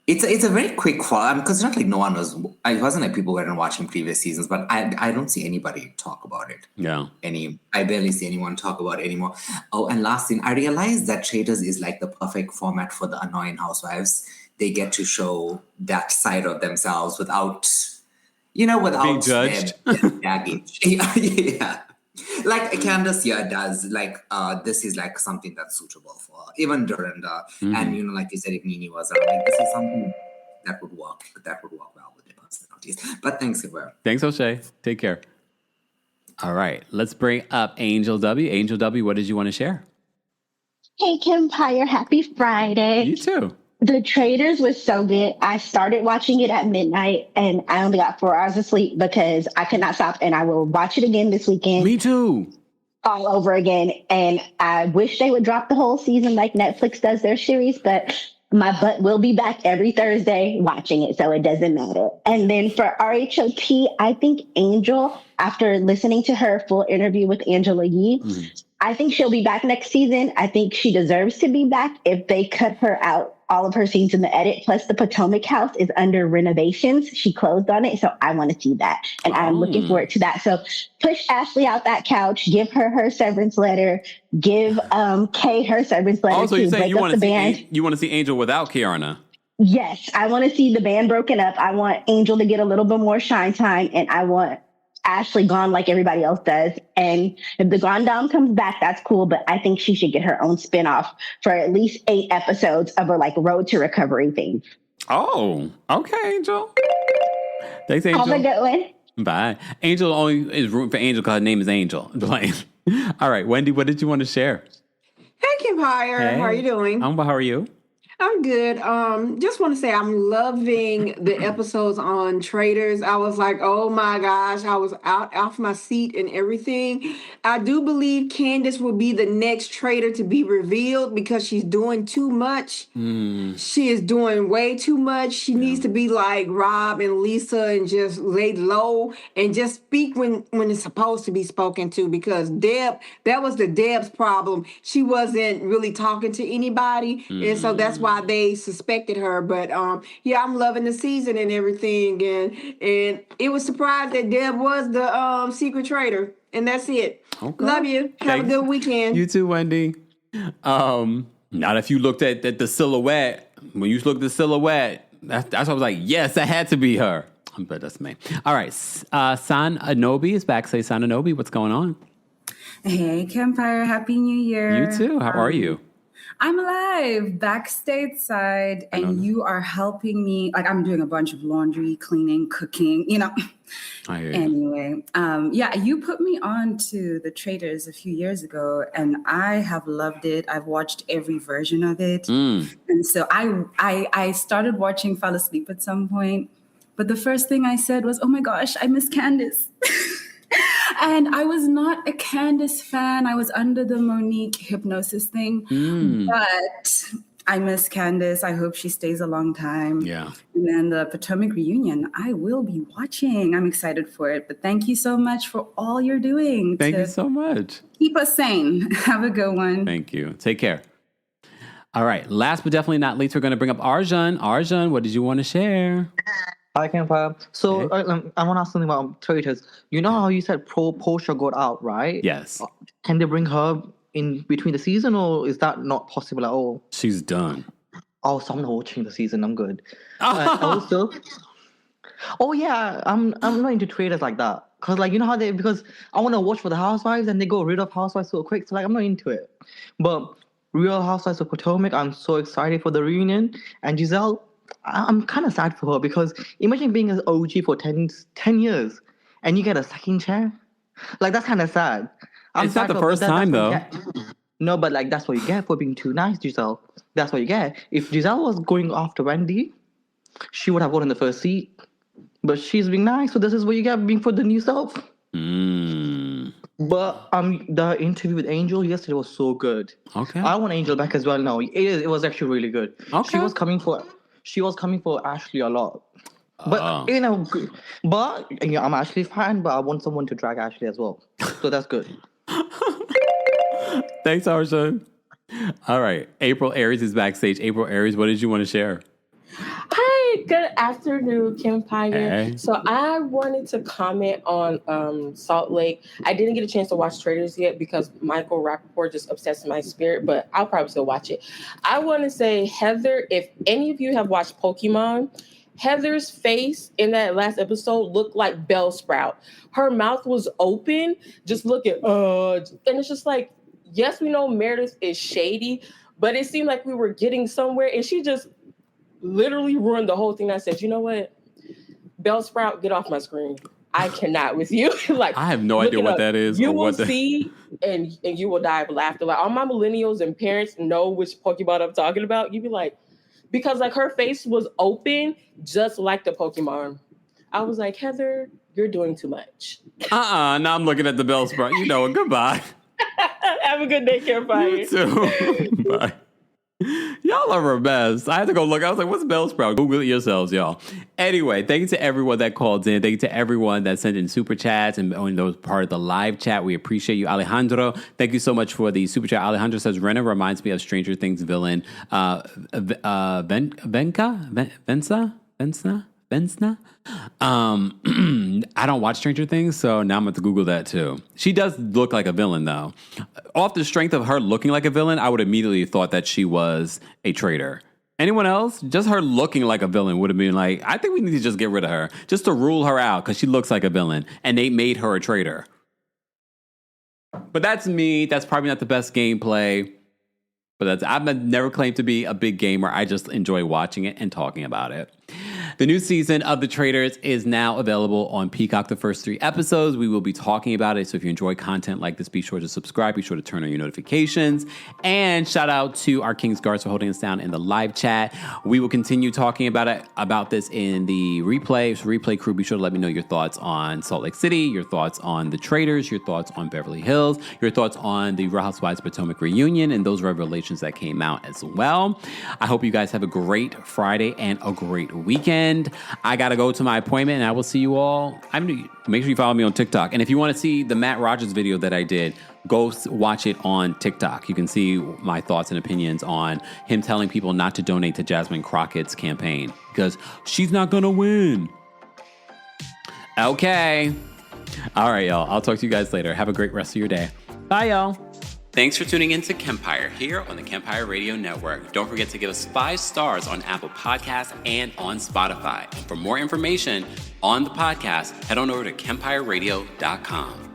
it's a very quick fall. Because not like no one was. It wasn't like people weren't watching previous seasons, but I don't see anybody talk about it. Yeah. I barely see anyone talk about it anymore. Oh, and last thing, I realized that Traitors is like the perfect format for the annoying housewives. They get to show that side of themselves without being judged. Baggage. Yeah. Like Candace, yeah, does like this is like something that's suitable for her. Even Dorinda, and you know, like you said, if Nini was around, like this is something that would work. That would work well with their personalities. But thanks, everyone. Thanks, O'Shea. Take care. All right, let's bring up Angel W. Angel W., what did you want to share? Hey, Kempire, happy Friday. You too. The Traitors was so good. I started watching it at midnight, and I only got 4 hours of sleep because I could not stop, and I will watch it again this weekend. Me too. All over again. And I wish they would drop the whole season like Netflix does their series, but my butt will be back every Thursday watching it, so it doesn't matter. And then for RHOT, I think Angel, after listening to her full interview with Angela Yee, I think she'll be back next season. I think she deserves to be back if they cut her out, all of her scenes in the edit. Plus, the Potomac house is under renovations. She closed on it, so I want to see that. And I'm looking forward to that. So push Ashley out that couch. Give her severance letter. Give Kay her severance letter. Also, you're saying you want to see Angel without Kiana? Yes, I want to see the band broken up. I want Angel to get a little bit more shine time, and I want Ashley gone like everybody else does. And if the Grand Dame comes back, that's cool, but I think she should get her own spinoff for at least 8 episodes of her like road to recovery thing. Oh, okay, Angel. Thanks, Angel. Have a good one. Bye. Angel only is rooting for Angel because her name is Angel. All right, Wendy, what did you want to share? Hey, Kempire. Hey. How are you doing? How are you? I'm good. Just want to say I'm loving the episodes on Traitors. I was like, oh my gosh, I was off my seat and everything. I do believe Candace will be the next traitor to be revealed because she's doing too much. She is doing way too much. She needs to be like Rob and Lisa and just lay low and just speak when it's supposed to be spoken to, because that was Deb's problem. She wasn't really talking to anybody. And so that's why they suspected her. But yeah, I'm loving the season and everything, and it was surprised that Deb was the secret traitor. And that's it. Okay. Love you. Have a good weekend. You too, Wendy. Not if you looked at the silhouette. When you looked at the silhouette, that's what I was like, yes, that had to be her. But that's me. All right, San Anobi is back. Say, San Anobi, what's going on? Hey, Kempire. Happy New Year. You too. How are you? I'm alive, back stateside, and you are helping me. Like, I'm doing a bunch of laundry, cleaning, cooking, I hear you. Anyway, yeah, you put me on to The Traitors a few years ago, and I have loved it. I've watched every version of it. And so I started watching, fell asleep at some point. But the first thing I said was, oh my gosh, I miss Candace. And I was not a Candace fan. I was under the Monique hypnosis thing. But I miss Candace. I hope she stays a long time. Yeah. And then the Potomac reunion, I will be watching. I'm excited for it. But thank you so much for all you're doing. Thank you so much. Keep us sane. Have a good one. Thank you. Take care. All right. Last but definitely not least, we're going to bring up Arjun. Arjun, what did you want to share? Hi, Kempire. So I want to ask something about Traitors. You know how you said Portia got out, right? Yes. Can they bring her in between the season, or is that not possible at all? She's done. Oh, so I'm not watching the season. I'm good. Also, oh yeah, I'm not into Traitors like that. Cause like, you know how because I want to watch for the Housewives and they go rid of Housewives so quick. So like, I'm not into it. But Real Housewives of Potomac, I'm so excited for the reunion. And Giselle, I'm kind of sad for her because imagine being an OG for 10 years and you get a second chair. Like, that's kind of sad. It's not the first time, though. No, but like, that's what you get for being too nice, Giselle. That's what you get. If Giselle was going after Wendy, she would have won in the first seat. But she's being nice, so this is what you get being for the new self. But the interview with Angel yesterday was so good. Okay. I want Angel back as well now. It was actually really good. Okay. She was coming for Ashley a lot. But, I'm Ashley fan, but I want someone to drag Ashley as well. So that's good. Thanks, Arjun. All right. April Aries is backstage. April Aries, what did you want to share? Hi, good afternoon, Kempire. Hey. So I wanted to comment on Salt Lake. I didn't get a chance to watch Traitors yet because Michael Rappaport just obsessed my spirit, but I'll probably still watch it. I want to say, Heather, if any of you have watched Pokemon, Heather's face in that last episode looked like Bellsprout. Her mouth was open, just looking, and it's just like, yes, we know Meredith is shady, but it seemed like we were getting somewhere, and she just literally ruined the whole thing. I said, you know what? Bellsprout, get off my screen. I cannot with you. Like, I have no idea what that is. You will see, and you will die of laughter. Like, all my millennials and parents know which Pokemon I'm talking about. You'd be like, because like her face was open, just like the Pokemon. I was like, Heather, you're doing too much. Now I'm looking at the Bellsprout. You know it. Goodbye. Have a good day, Kempire. You too. Bye. Y'all are our best. I had to go look. I was like, what's Bellsprout? Google it yourselves, y'all. Anyway, thank you to everyone that called in. Thank you to everyone that sent in super chats and those part of the live chat. We appreciate you. Alejandro, thank you so much for the super chat. Alejandro says, Rena reminds me of Stranger Things villain Vensa? I don't watch Stranger Things, so now I'm going to Google that too. She does look like a villain, though. Off the strength of her looking like a villain, I would immediately thought that she was a traitor. Anyone else? Just her looking like a villain would have been like, I think we need to just get rid of her, just to rule her out, because she looks like a villain, and they made her a traitor. But that's me. That's probably not the best gameplay. But I've never claimed to be a big gamer. I just enjoy watching it and talking about it. The new season of The Traitors is now available on Peacock, the first 3 episodes. We will be talking about it. So if you enjoy content like this, be sure to subscribe. Be sure to turn on your notifications. And shout out to our King's Guards for holding us down in the live chat. We will continue talking about this in the replay. So replay crew, be sure to let me know your thoughts on Salt Lake City, your thoughts on The Traitors, your thoughts on Beverly Hills, your thoughts on the Real Housewives of Potomac reunion, and those revelations that came out as well. I hope you guys have a great Friday and a great weekend. I got to go to my appointment, and I will see you all. Make sure you follow me on TikTok. And if you want to see the Matt Rogers video that I did, go watch it on TikTok. You can see my thoughts and opinions on him telling people not to donate to Jasmine Crockett's campaign because she's not going to win. Okay. All right, y'all. I'll talk to you guys later. Have a great rest of your day. Bye, y'all. Thanks for tuning in to Kempire here on the Kempire Radio Network. Don't forget to give us 5 stars on Apple Podcasts and on Spotify. And for more information on the podcast, head on over to KempireRadio.com.